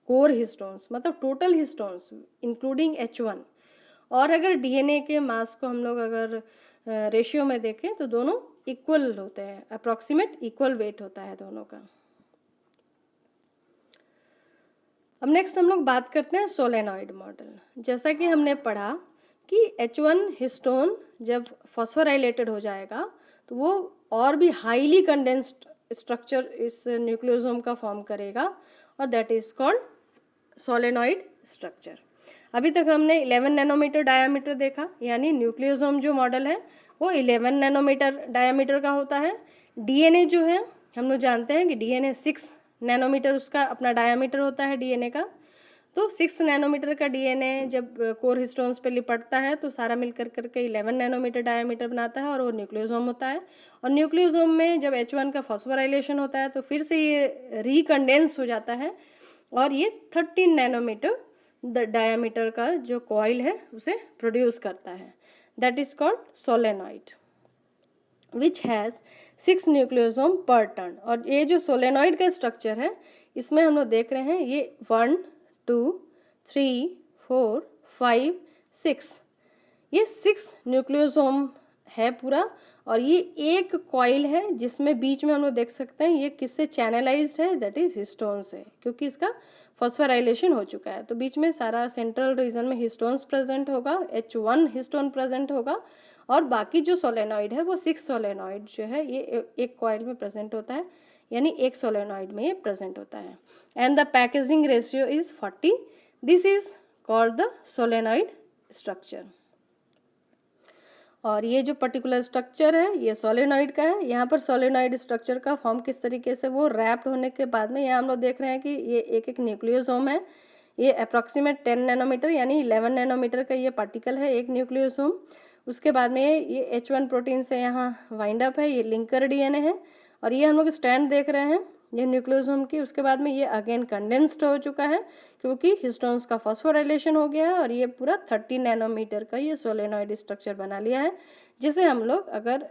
कोर हिस्टोन्स, मतलब टोटल हिस्टोन्स इंक्लूडिंग H1, और अगर डीएनए के मास को हम लोग अगर रेशियो में देखें तो दोनों इक्वल होते हैं, अप्रॉक्सीमेट इक्वल वेट होता है दोनों का। अब नेक्स्ट हम लोग बात करते हैं सोलेनॉइड मॉडल। जैसा कि हमने पढ़ा कि H1 हिस्टोन जब फॉस्फोराइलेटेड हो जाएगा तो वो और भी हाईली कंडेंस्ड स्ट्रक्चर इस न्यूक्लियोसोम का फॉर्म करेगा और that is called solenoid structure. अभी तक हमने 11 नैनोमीटर डायामीटर देखा, यानी न्यूक्लियोसोम जो मॉडल है वो 11 नैनोमीटर डायामीटर का होता है। डीएनए जो है हम लोग जानते हैं कि डीएनए 6 नैनोमीटर उसका अपना डायामीटर होता है डीएनए का। तो 6 नैनोमीटर का डीएनए जब कोर हिस्टोन्स पे लिपटता है तो सारा मिलकर करके 11 नैनोमीटर डायामीटर बनाता है और वो न्यूक्लियोसोम होता है। और न्यूक्लियोसोम में जब H1 का फॉस्फोराइलेशन होता है तो फिर से ये रिकंडेंस हो जाता है और ये 13 नैनोमीटर डायामीटर का जो कॉइल है उसे प्रोड्यूस करता है। That is called solenoid which has 6 nucleosome पर टर्न। और ये जो सोलेनॉइड का स्ट्रक्चर है इसमें हम लोग देख रहे हैं ये 1 2 3 4 5 6, ये 6 न्यूक्लियोसोम है पूरा। और ये एक कॉइल है जिसमें बीच में हम लोग देख सकते हैं ये किससे चैनलाइज्ड है, दैट इज हिस्टोन से, क्योंकि इसका फॉस्फोराइलेशन हो चुका है। तो बीच में सारा सेंट्रल रीजन में हिस्टोन्स प्रेजेंट होगा, H1 हिस्टोन प्रेजेंट होगा और बाकी जो सोलेनॉइड है वो 6 सोलेनॉइड जो है ये एक कॉइल में प्रेजेंट होता है, यानी एक सोलेनॉइड में ये प्रेजेंट होता है। And the packaging ratio is 40। This is called the solenoid structure. और ये जो पर्टिकुलर स्ट्रक्चर है ये सोलेनॉइड का है। यहाँ पर सोलेनॉइड स्ट्रक्चर का फॉर्म किस तरीके से वो रैप्ड होने के बाद में यहाँ हम लोग देख रहे हैं कि ये एक एक न्यूक्लियोसोम है। ये अप्रॉक्सीमेट 10 नैनोमीटर यानी 11 नैनोमीटर का ये पार्टिकल है एक न्यूक्लियोसोम। उसके बाद में ये H1 प्रोटीन से यहाँ वाइंड अप है, ये लिंकर डीएनए है और ये हम लोग स्टैंड देख रहे हैं ये न्यूक्लियोसोम की। उसके बाद में ये अगेन कंडेंस्ड हो चुका है क्योंकि हिस्टोन्स का फॉस्फोराइलेशन हो गया है और ये पूरा 30 नैनोमीटर का ये सोलेनॉइड स्ट्रक्चर बना लिया है, जिसे हम लोग अगर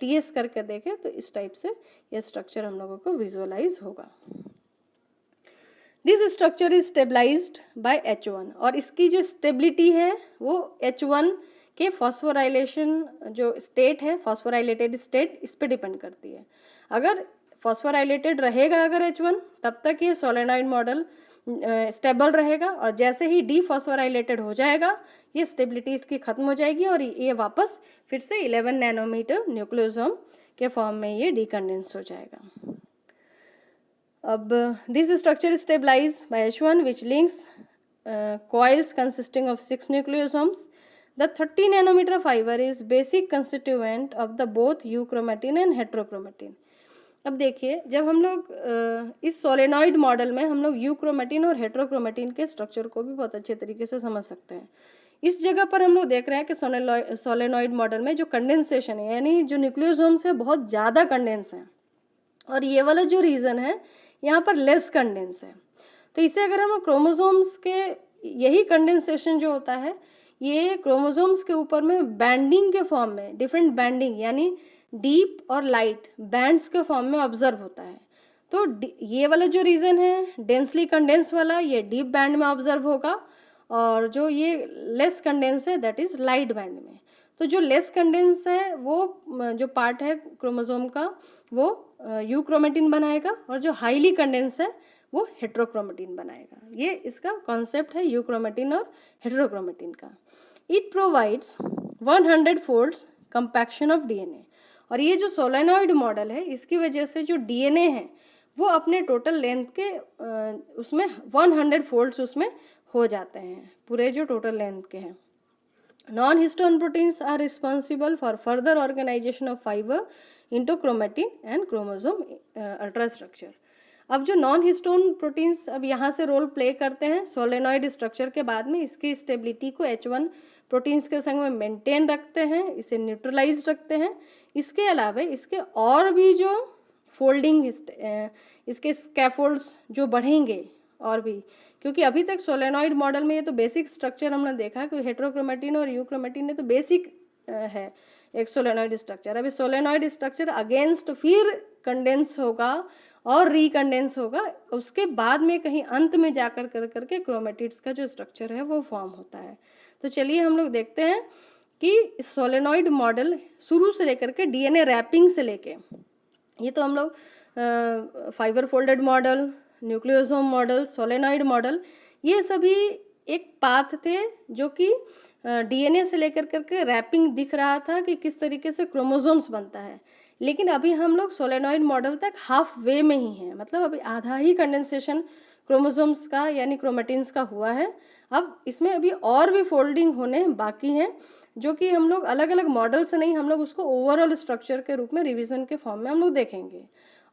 टीएस करके देखें तो इस टाइप से ये स्ट्रक्चर हम लोगों को विजुअलाइज होगा। This structure is stabilised by H1 और इसकी जो स्टेबिलिटी है वो H1 के फॉस्फोराइलेशन जो स्टेट है, फॉस्फोराइलेटेड स्टेट, इस पे डिपेंड करती है। अगर फॉस्फोराइलेटेड रहेगा अगर H1 तब तक ये सोलेनॉइड मॉडल स्टेबल रहेगा और जैसे ही डीफॉस्फोराइलेटेड हो जाएगा ये स्टेबिलिटी इसकी खत्म हो जाएगी और ये वापस फिर से 11 नैनोमीटर न्यूक्लियोसोम के फॉर्म में ये डीकंडेंस हो जाएगा। अब this structure is stabilised by H1 which links coils consisting of 6 nucleosomes. The 30 nanometer fiber is basic constituent of the both euchromatin and heterochromatin. अब देखिए जब हम लोग इस सोलेनॉइड मॉडल में हम लोग यूक्रोमेटिन और हेट्रोक्रोमेटिन के स्ट्रक्चर को भी बहुत अच्छे तरीके से समझ सकते हैं। इस जगह पर हम लोग देख रहे हैं कि सोलेनॉइड मॉडल में जो कंडेंसेशन है यानी जो न्यूक्लियोसोम्स है बहुत ज़्यादा कंडेंस है और ये वाला जो रीज़न है यहाँ पर लेस कंडेंस है। तो इसे अगर हम क्रोमोसोम्स के यही कंडेंसेशन जो होता है ये क्रोमोसोम्स के ऊपर में बैंडिंग के फॉर्म में, डिफरेंट बैंडिंग यानी डीप और लाइट बैंड्स के फॉर्म में ऑब्जर्व होता है। तो ये वाला जो रीजन है डेंसली कंडेंस वाला ये डीप बैंड में ऑब्जर्व होगा और जो ये लेस कंडेंस है दैट इज लाइट बैंड में। तो जो लेस कंडेंस है वो जो पार्ट है क्रोमोसोम का वो यूक्रोमेटिन बनाएगा और जो हाईली कंडेंस है वो हेट्रोक्रोमेटिन बनाएगा। ये इसका कॉन्सेप्ट है यूक्रोमेटिन और हेट्रोक्रोमेटिन का। It provides 100 folds compaction of DNA और ये जो सोलेनॉइड मॉडल है इसकी वजह से जो डीएनए है वो अपने टोटल लेंथ के उसमें 100 फोल्ड्स उसमें हो जाते हैं, पूरे जो टोटल लेंथ के हैं। Non histone proteins are responsible for further organisation of fibre into chromatin and chromosome ultrastructure. अब जो नॉन हिस्टोन प्रोटीन्स अब यहाँ से रोल प्ले करते हैं सोलेनॉइड स्ट्रक्चर के बाद में, इसकी स्टेबिलिटी को H1 प्रोटीन्स के संग में मेंटेन रखते हैं, इसे न्यूट्रलाइज रखते हैं। इसके अलावा इसके और भी जो फोल्डिंग इसके स्कैफोल्ड्स जो बढ़ेंगे और भी, क्योंकि अभी तक सोलेनॉइड मॉडल में ये तो बेसिक स्ट्रक्चर हमने देखा कि हेट्रोक्रोमेटिन और यूक्रोमेटिन ने तो बेसिक है एक सोलेनॉइड स्ट्रक्चर। अभी सोलेनॉइड स्ट्रक्चर अगेंस्ट फिर कंडेंस होगा और रिकंडेंस होगा, उसके बाद में कहीं अंत में जाकर करके क्रोमेटिड्स का जो स्ट्रक्चर है वो फॉर्म होता है। तो चलिए हम लोग देखते हैं कि सोलेनॉइड मॉडल शुरू से लेकर के डीएनए रैपिंग से लेके ये तो हम लोग fibre folded model, nucleosome model, solenoid model, ये सभी एक पाथ थे जो कि डीएनए से लेकर करके रैपिंग दिख रहा था कि किस तरीके से क्रोमोसोम्स बनता है। लेकिन अभी हम लोग सोलेनॉइड मॉडल तक हाफ वे में ही हैं, मतलब अभी आधा ही कंडेंसेशन क्रोमोसोम्स का यानी क्रोमेटिन्स का हुआ है। अब इसमें अभी और भी फोल्डिंग होने बाकी हैं, जो कि हम लोग अलग अलग मॉडल से नहीं, हम लोग उसको ओवरऑल स्ट्रक्चर के रूप में रिवीजन के फॉर्म में हम लोग देखेंगे।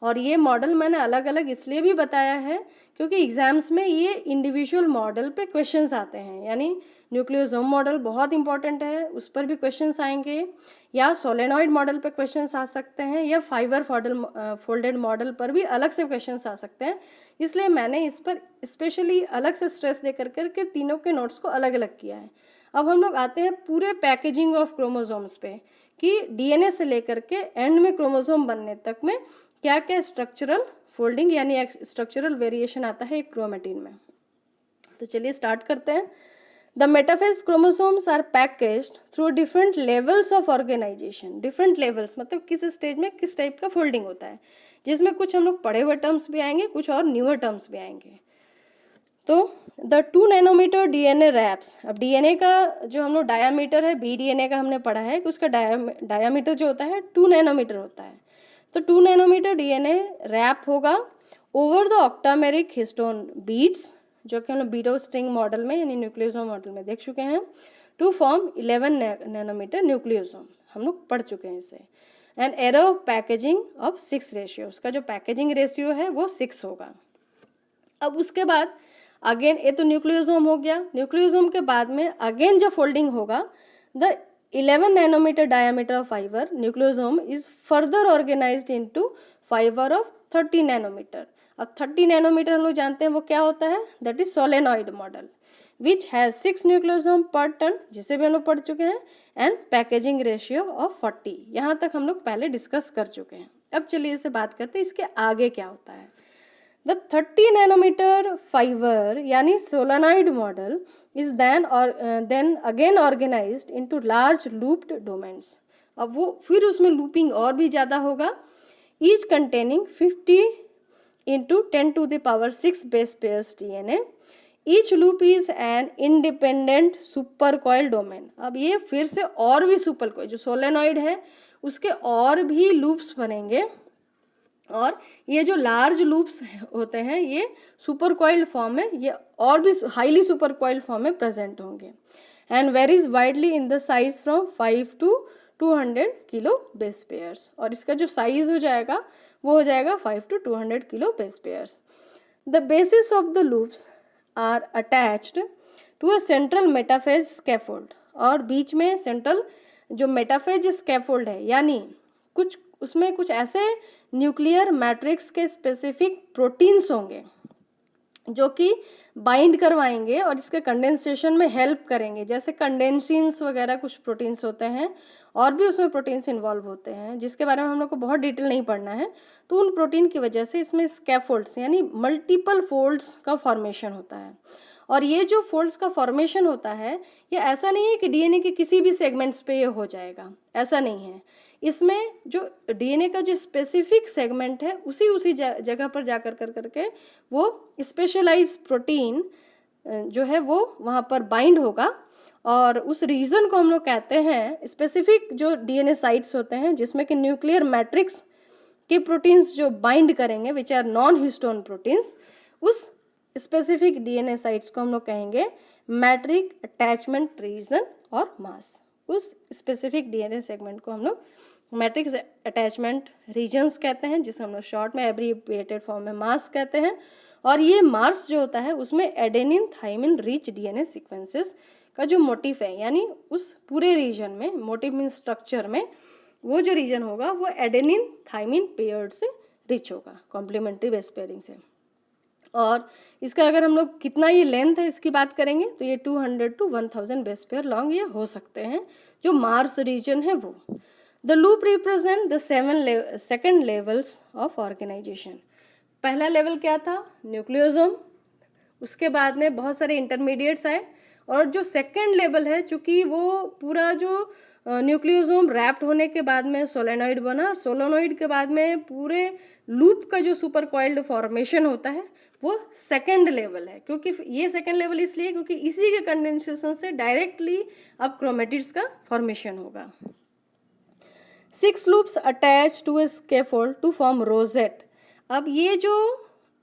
और ये मॉडल मैंने अलग अलग इसलिए भी बताया है क्योंकि एग्जाम्स में ये इंडिविजुअल मॉडल पे क्वेश्चंस आते हैं, यानी न्यूक्लियोसोम मॉडल बहुत इंपॉर्टेंट है, उस पर भी क्वेश्चंस आएंगे, या सोलेनॉइड मॉडल पे क्वेश्चंस आ सकते हैं, या फाइबर फोल्डेड मॉडल पर भी अलग से क्वेश्चंस आ सकते हैं। इसलिए मैंने इस पर स्पेशली अलग से स्ट्रेस दे करके तीनों के नोट्स को अलग अलग किया है। अब हम लोग आते हैं पूरे पैकेजिंग ऑफ क्रोमोसोम्स पे कि डीएनए से लेकर के एंड में क्रोमोसोम बनने तक में क्या क्या स्ट्रक्चरल फोल्डिंग यानी स्ट्रक्चरल वेरिएशन आता है एक क्रोमेटिन में। तो चलिए स्टार्ट करते हैं। The metaphase chromosomes are packaged through different levels of organisation. Different levels मतलब किस स्टेज में किस टाइप का फोल्डिंग होता है, जिसमें कुछ हम लोग पढ़े हुए टर्म्स भी आएंगे, कुछ और न्यूअर टर्म्स भी आएंगे। तो द 2 नैनोमीटर डीएनए रैप्स। अब डीएनए का जो हम लोग डायामीटर है, बीडीएनए का हमने पढ़ा है कि उसका डायामीटर जो होता है 2 नैनोमीटर होता है। तो 2 नैनोमीटर डीएनए रैप होगा ओवर द ऑक्टामेरिक हिस्टोन बीड्स, जो कि हम लोग बीडो स्ट्रिंग मॉडल में यानी न्यूक्लियोसोम मॉडल में देख चुके हैं, टू फॉर्म 11 नैनोमीटर न्यूक्लियोसोम, हम लोग पढ़ चुके हैं इसे। And arrow packaging of 6 ratio, उसका जो पैकेजिंग रेशियो है वो 6 होगा। अब उसके बाद अगेन ये तो न्यूक्लियोसोम हो गया, न्यूक्लियोसोम के बाद में अगेन जब फोल्डिंग होगा the 11 nanometre diameter of fibre nucleosome is further organised into fibre of 30 nanometre. अब 30 नैनोमीटर हम लोग जानते हैं वो क्या होता है, that is solenoid model which has 6 nucleosome पर टन, जिसे भी हम लोग पढ़ चुके हैं, एंड पैकेजिंग रेशियो ऑफ 40। यहाँ तक हम लोग पहले डिस्कस कर चुके हैं। अब चलिए इसे बात करते हैं इसके आगे क्या होता है। The 30 नैनोमीटर फाइबर यानी solenoid model is then again organized into large looped domains। अब वो फिर उसमें लूपिंग और भी ज़्यादा होगा, each containing 50 into 10 to the power 6 base pairs DNA। Each loop is an independent supercoiled domain। अब ये फिर से और भी सुपरकॉइल, जो सोलेनॉइड है उसके और भी लूप्स बनेंगे, और ये जो लार्ज लूप्स होते हैं ये सुपर कॉइल्ड फॉर्म में, ये और भी हाईली सुपर कॉइल्ड फॉर्म में प्रेजेंट होंगे। And varies widely in the size from 5 to 200 kilo base pairs. और इसका जो साइज हो जाएगा वो हो जाएगा 5 to 200 kilo base pairs. The basis of the loops are attached to a central metaphase scaffold. और बीच में सेंट्रल जो मेटाफेज स्कैफोल्ड है, यानी कुछ उसमें कुछ ऐसे न्यूक्लियर मैट्रिक्स के स्पेसिफिक प्रोटीन्स होंगे जो कि बाइंड करवाएंगे और इसके कंडेंसेशन में हेल्प करेंगे। जैसे कंडेंसिन्स वगैरह कुछ प्रोटीन्स होते हैं, और भी उसमें प्रोटीन्स इन्वॉल्व होते हैं जिसके बारे में हम लोग को बहुत डिटेल नहीं पढ़ना है। तो उन प्रोटीन की वजह से इसमें स्कैफोल्ड्स यानी मल्टीपल फोल्ड्स का फॉर्मेशन होता है। और ये जो फोल्ड्स का फॉर्मेशन होता है ये ऐसा नहीं है कि डीएनए के किसी भी सेगमेंट्स पे ये हो जाएगा, ऐसा नहीं है। इसमें जो डीएनए का जो स्पेसिफिक सेगमेंट है उसी जगह पर जा करके वो स्पेशलाइज प्रोटीन जो है वो वहाँ पर बाइंड होगा, और उस रीजन को हम लोग कहते हैं स्पेसिफिक जो डीएनए साइट्स होते हैं जिसमें कि न्यूक्लियर मैट्रिक्स के प्रोटीन्स जो बाइंड करेंगे which are non histone proteins, उस स्पेसिफिक डीएनए साइट्स को हम लोग कहेंगे मैट्रिक अटैचमेंट रीजन और मास। उस स्पेसिफिक डीएनए सेगमेंट को हम लोग मैट्रिक्स अटैचमेंट रीजन्स कहते हैं, जिसे हम लोग शॉर्ट में एब्रिविएटेड फॉर्म में मास कहते हैं। और ये मास जो होता है उसमें adenine thymine rich DNA sequences का जो मोटिफ है, यानी उस पूरे रीजन में मोटिव मीन स्ट्रक्चर में वो जो रीजन होगा वो एडेनिन थाइमिन पेयर्ड से रिच होगा, कॉम्प्लीमेंट्री बेस पेयरिंग से। और इसका अगर हम लोग कितना ये लेंथ है इसकी बात करेंगे तो ये 200 to 1000 बेस पेयर लॉन्ग ये हो सकते हैं जो मार्स रीजन है वो। The loop represent the 7 second levels of organisation. पहला लेवल क्या था, न्यूक्लियोसोम, उसके बाद में बहुत सारे इंटरमीडिएट्स आए, और जो सेकेंड लेवल है चूँकि वो पूरा जो न्यूक्लियोसोम रैप्ड होने के बाद में सोलेनॉइड बना, और सोलेनॉइड के बाद में पूरे लूप का जो सुपर कॉइल्ड फॉर्मेशन होता है वो सेकेंड लेवल है। क्योंकि ये सेकेंड लेवल इसलिए क्योंकि इसी के कंडेंसेशन से डायरेक्टली अब क्रोमेटिड्स का फॉर्मेशन होगा। 6 loops attach to a scaffold to form rosette. अब ये जो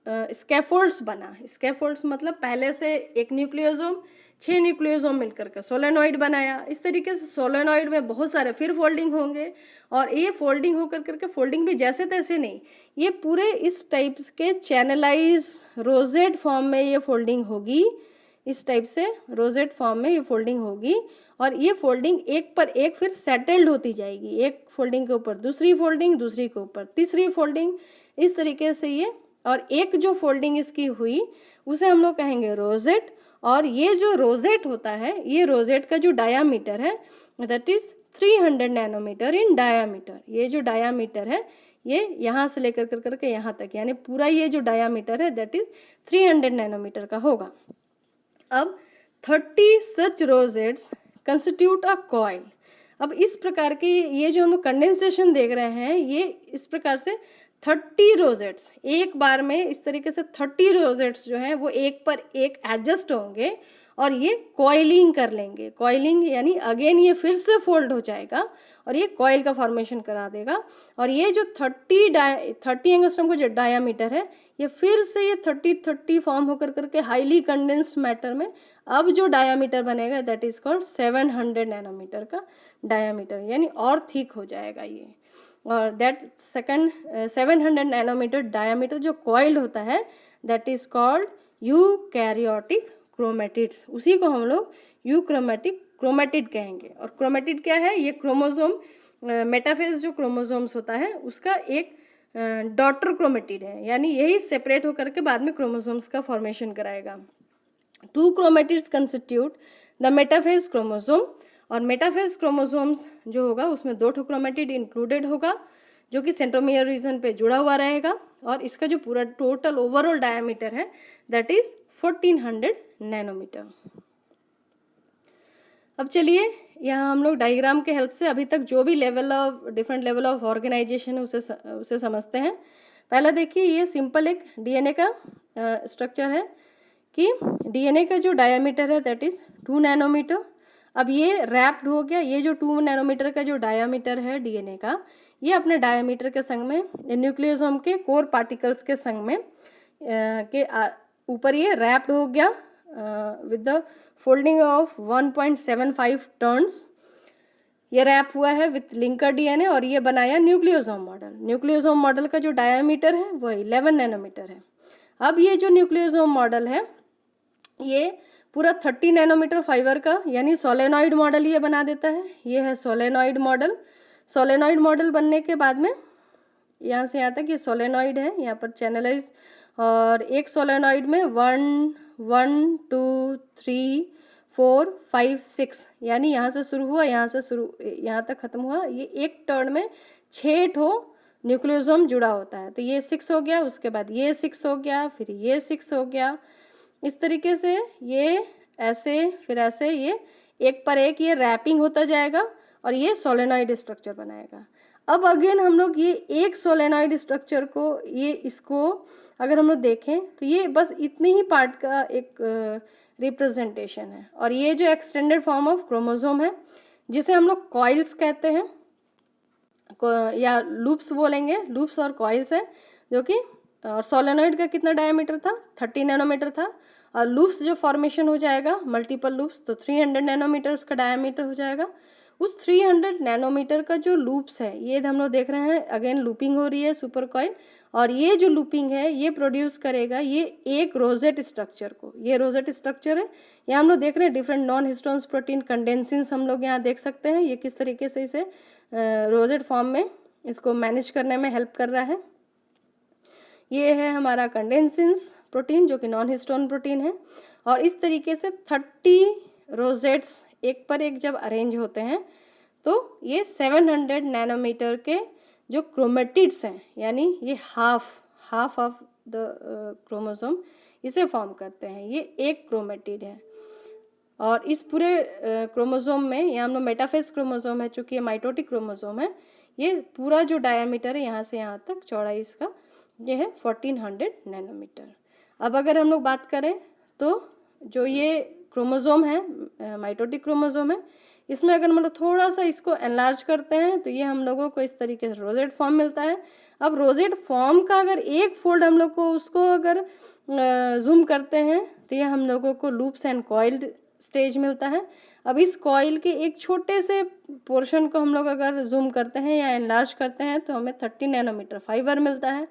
स्कैफोल्ड्स बना। स्कैफोल्ड्स मतलब पहले से एक न्यूक्लियोसोम 6 न्यूक्लियोसोम मिलकर के सोलेनॉइड बनाया। इस तरीके से सोलेनॉइड में बहुत सारे फिर फोल्डिंग होंगे और ये फोल्डिंग होकर करके, फोल्डिंग भी जैसे तैसे नहीं, ये पूरे इस टाइप्स के चैनलाइज रोजेट फॉर्म में ये फोल्डिंग होगी। इस टाइप से रोजेट फॉर्म में ये फोल्डिंग होगी और ये फोल्डिंग एक पर एक फिर सेटल्ड होती जाएगी। एक फोल्डिंग के ऊपर दूसरी फोल्डिंग, दूसरी के ऊपर तीसरी फोल्डिंग, इस तरीके से ये। और एक जो फोल्डिंग इसकी हुई उसे हम लोग कहेंगे रोजेट। और ये जो रोजेट होता है, ये रोजेट का जो डायामीटर है that is 300 nanometre in diameter. ये जो डायामीटर है ये यहाँ से लेकर कर करके यहाँ तक, यानी पूरा ये जो डायामीटर है दैट इज 300 नैनोमीटर का होगा। अब 30 सच रोजेट्स कंस्टिट्यूट अ कॉइल। अब इस प्रकार के ये जो हम लोग कंडेंसेशन देख रहे हैं, ये इस प्रकार से 30 रोजेट्स एक बार में, इस तरीके से 30 रोजेट्स जो हैं वो एक पर एक एडजस्ट होंगे और ये कॉइलिंग कर लेंगे। कॉइलिंग यानी अगेन ये फिर से फोल्ड हो जाएगा और ये कॉइल का फॉर्मेशन करा देगा। और ये जो 30 एंगस्ट्रॉम का जो डायामीटर है, ये फिर से ये 30 फॉर्म होकर करके हाईली कंडेंस्ड मैटर में अब जो डायामीटर बनेगा दैट इज कॉल्ड 700 नैनोमीटर का डायामीटर, यानी और थिक हो जाएगा ये। और दैट 700 नैनोमीटर डायामीटर जो कॉइल्ड होता है that is called eukaryotic chromatids. उसी को हम लोग क्रोमेटिड कहेंगे। और क्रोमेटिड क्या है? ये क्रोमोसोम मेटाफेज जो क्रोमोसोम्स होता है उसका एक डॉटर क्रोमेटिड है, यानी यही सेपरेट होकर के बाद में क्रोमोसोम्स का फॉर्मेशन कराएगा। 2 chromatids constitute the metaphase chromosome. और मेटाफेज क्रोमोसोम्स जो होगा उसमें 2 क्रोमेटिड इंक्लूडेड होगा जो कि सेंट्रोमियर रीजन पे जुड़ा हुआ रहेगा। और इसका जो पूरा टोटल ओवरऑल डायामीटर है दैट इज 1400 नैनोमीटर। अब चलिए यहाँ हम लोग डायग्राम के हेल्प से अभी तक जो भी डिफरेंट लेवल ऑफ ऑर्गेनाइजेशन है उसे समझते हैं। पहला देखिए, ये सिंपल एक डीएनए का स्ट्रक्चर है कि डीएनए का जो डायामीटर है दैट इज 2 नैनोमीटर। अब ये रैप्ड हो गया, ये जो 2 नैनोमीटर का जो डायामीटर है डीएनए का, ये अपने डायामीटर के संग में न्यूक्लियोसोम के कोर पार्टिकल्स के संग में के ऊपर ये रैप्ड हो गया with the folding of 1.75 turns. ये रैप हुआ है विथ लिंकर डीएनए और ये बनाया न्यूक्लियोसोम मॉडल। न्यूक्लियोसोम मॉडल का जो डायामीटर है वो 11 नैनोमीटर है। अब ये जो न्यूक्लियोसोम मॉडल है ये पूरा 30 नैनोमीटर फाइबर का यानी सोलेनॉइड मॉडल ये बना देता है। ये है सोलेनॉइड मॉडल। सोलेनॉइड मॉडल बनने के बाद में यहाँ से यहाँ तक ये सोलेनॉइड है, यहाँ पर चैनलाइज। और एक सोलेनॉइड में 1 2 3 4 5 6 यानी यहाँ से शुरू हुआ, यहाँ तक ख़त्म हुआ। ये एक टर्न में 6 ठो न्यूक्लियोसोम जुड़ा होता है। तो ये 6 हो गया, उसके बाद ये 6 हो गया, फिर ये 6 हो गया। इस तरीके से ये ऐसे फिर ऐसे ये एक पर एक ये रैपिंग होता जाएगा और ये सोलेनॉइड स्ट्रक्चर बनाएगा। अब अगेन हम लोग ये एक सोलेनॉइड स्ट्रक्चर को इसको अगर हम लोग देखें तो ये बस इतने ही पार्ट का एक रिप्रेजेंटेशन है। और ये जो एक्सटेंडेड फॉर्म ऑफ क्रोमोसोम है जिसे हम लोग कॉइल्स कहते हैं या लूप्स बोलेंगे, लूप्स और कॉइल्स है जो कि। और सोलेनॉइड का कितना डायमीटर था? 30 नैनोमीटर था। और लूप्स जो फॉर्मेशन हो जाएगा मल्टीपल लूप्स तो 300 नैनोमीटर उसका डायमीटर हो जाएगा। उस 300 नैनोमीटर का जो लूप्स है ये हम लोग देख रहे हैं, अगेन लूपिंग हो रही है सुपर कॉइल। और ये जो लूपिंग है ये प्रोड्यूस करेगा ये एक रोजेट स्ट्रक्चर को। ये रोजेट स्ट्रक्चर है, यहाँ हम लोग देख रहे हैं डिफरेंट नॉन हिस्टोन्स प्रोटीन कंडेंसिन्स हम लोग यहाँ देख सकते हैं। ये किस तरीके से इसे रोजेट फॉर्म में इसको मैनेज करने में हेल्प कर रहा है। ये है हमारा कंडेंसिन्स प्रोटीन जो कि नॉन हिस्टोन प्रोटीन है। और इस तरीके से 30 रोजेट्स एक पर एक जब अरेंज होते हैं तो ये 700 नैनोमीटर के जो क्रोमेटिड्स हैं यानी ये हाफ ऑफ द क्रोमोसोम इसे फॉर्म करते हैं। ये एक क्रोमेटिड है। और इस पूरे क्रोमोसोम में यहाँ हम लोग मेटाफेज क्रोमोसोम है चूँकि ये माइटोटिक क्रोमोसोम है। ये पूरा जो डायामीटर है यहाँ से यहाँ तक चौड़ाई इसका ये है 1400 नैनोमीटर। अब अगर हम लोग बात करें तो जो ये क्रोमोसोम है माइटोटिक क्रोमोसोम है इसमें अगर हम लोग थोड़ा सा इसको एनलार्ज करते हैं तो ये हम लोगों को इस तरीके से रोजेट फॉर्म मिलता है। अब रोजेट फॉर्म का अगर एक फोल्ड हम लोग को उसको अगर जूम करते हैं तो ये हम लोगों को लूप्स एंड कॉइल्ड स्टेज मिलता है। अब इस कॉइल के एक छोटे से पोर्शन को हम लोग अगर जूम करते हैं या एनलार्ज करते हैं तो हमें 30 नैनोमीटर फाइबर मिलता है।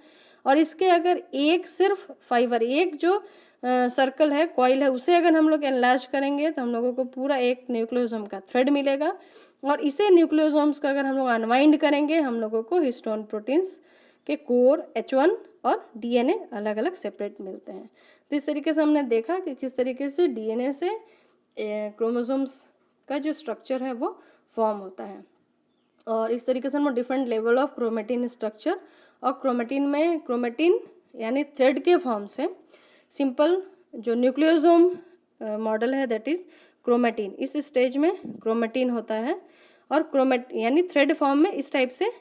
और इसके अगर एक सिर्फ फाइबर, एक जो सर्कल है, कॉइल है, उसे अगर हम लोग एनलार्ज करेंगे तो हम लोगों को पूरा एक न्यूक्लियोसोम का थ्रेड मिलेगा। और इसे न्यूक्लियोसोम्स का अगर हम लोग अनवाइंड करेंगे हम लोगों को हिस्टोन प्रोटीन्स के कोर H1 और DNA अलग अलग सेपरेट मिलते हैं। तो इस तरीके से हमने देखा कि किस तरीके से DNA से क्रोमोसोम्स का जो स्ट्रक्चर है वो फॉर्म होता है। और इस तरीके से हम different level of chromatin structure, और क्रोमेटिन में क्रोमेटिन यानी थ्रेड के फॉर्म से सिंपल जो न्यूक्लियोसोम मॉडल है दैट इज क्रोमेटिन, इस स्टेज में क्रोमेटिन होता है और यानी थ्रेड फॉर्म में इस टाइप से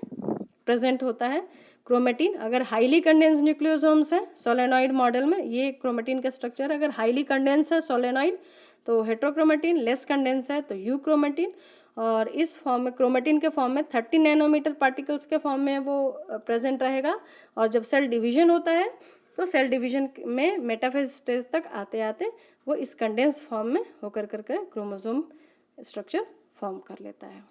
प्रेजेंट होता है क्रोमेटिन। अगर हाईली कंडेंस न्यूक्लियोसोम्स है सोलेनॉइड मॉडल में, ये क्रोमेटिन का स्ट्रक्चर अगर हाईली कंडेंस है सोलेनॉइड तो हेट्रोक्रोमेटिन, लेस कंडेंस है तो यू क्रोमेटिन। और इस फॉर्म में क्रोमेटिन के फॉर्म में 30 नैनोमीटर पार्टिकल्स के फॉर्म में वो प्रेजेंट रहेगा। और जब सेल डिवीजन होता है तो सेल डिवीजन में मेटाफेज स्टेज तक आते आते वो इस कंडेंस फॉर्म में होकर करके क्रोमोसोम स्ट्रक्चर फॉर्म कर लेता है।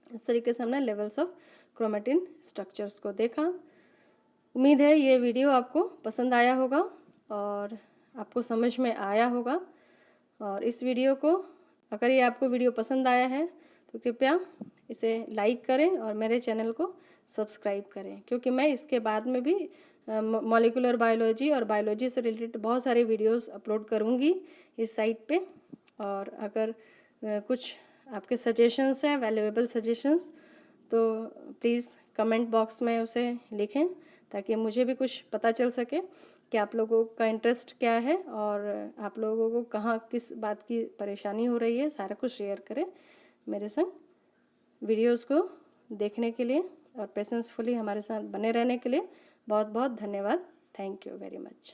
इस तरीके से हमने लेवल्स ऑफ क्रोमेटिन स्ट्रक्चर्स को देखा। उम्मीद है ये वीडियो आपको पसंद आया होगा और आपको समझ में आया होगा। और इस वीडियो को, अगर ये आपको वीडियो पसंद आया है तो कृपया इसे लाइक करें और मेरे चैनल को सब्सक्राइब करें, क्योंकि मैं इसके बाद में भी मॉलिक्यूलर बायोलॉजी और बायोलॉजी से रिलेटेड बहुत सारे वीडियोस अपलोड करूँगी इस साइट पे। और अगर कुछ आपके सजेशंस हैं, वैल्यूएबल सजेशंस, तो प्लीज़ कमेंट बॉक्स में उसे लिखें ताकि मुझे भी कुछ पता चल सके कि आप लोगों का इंटरेस्ट क्या है और आप लोगों को कहाँ किस बात की परेशानी हो रही है, सारा कुछ शेयर करें मेरे संग। वीडियोस को देखने के लिए और पेशेंसफुली हमारे साथ बने रहने के लिए बहुत बहुत धन्यवाद। Thank you very much.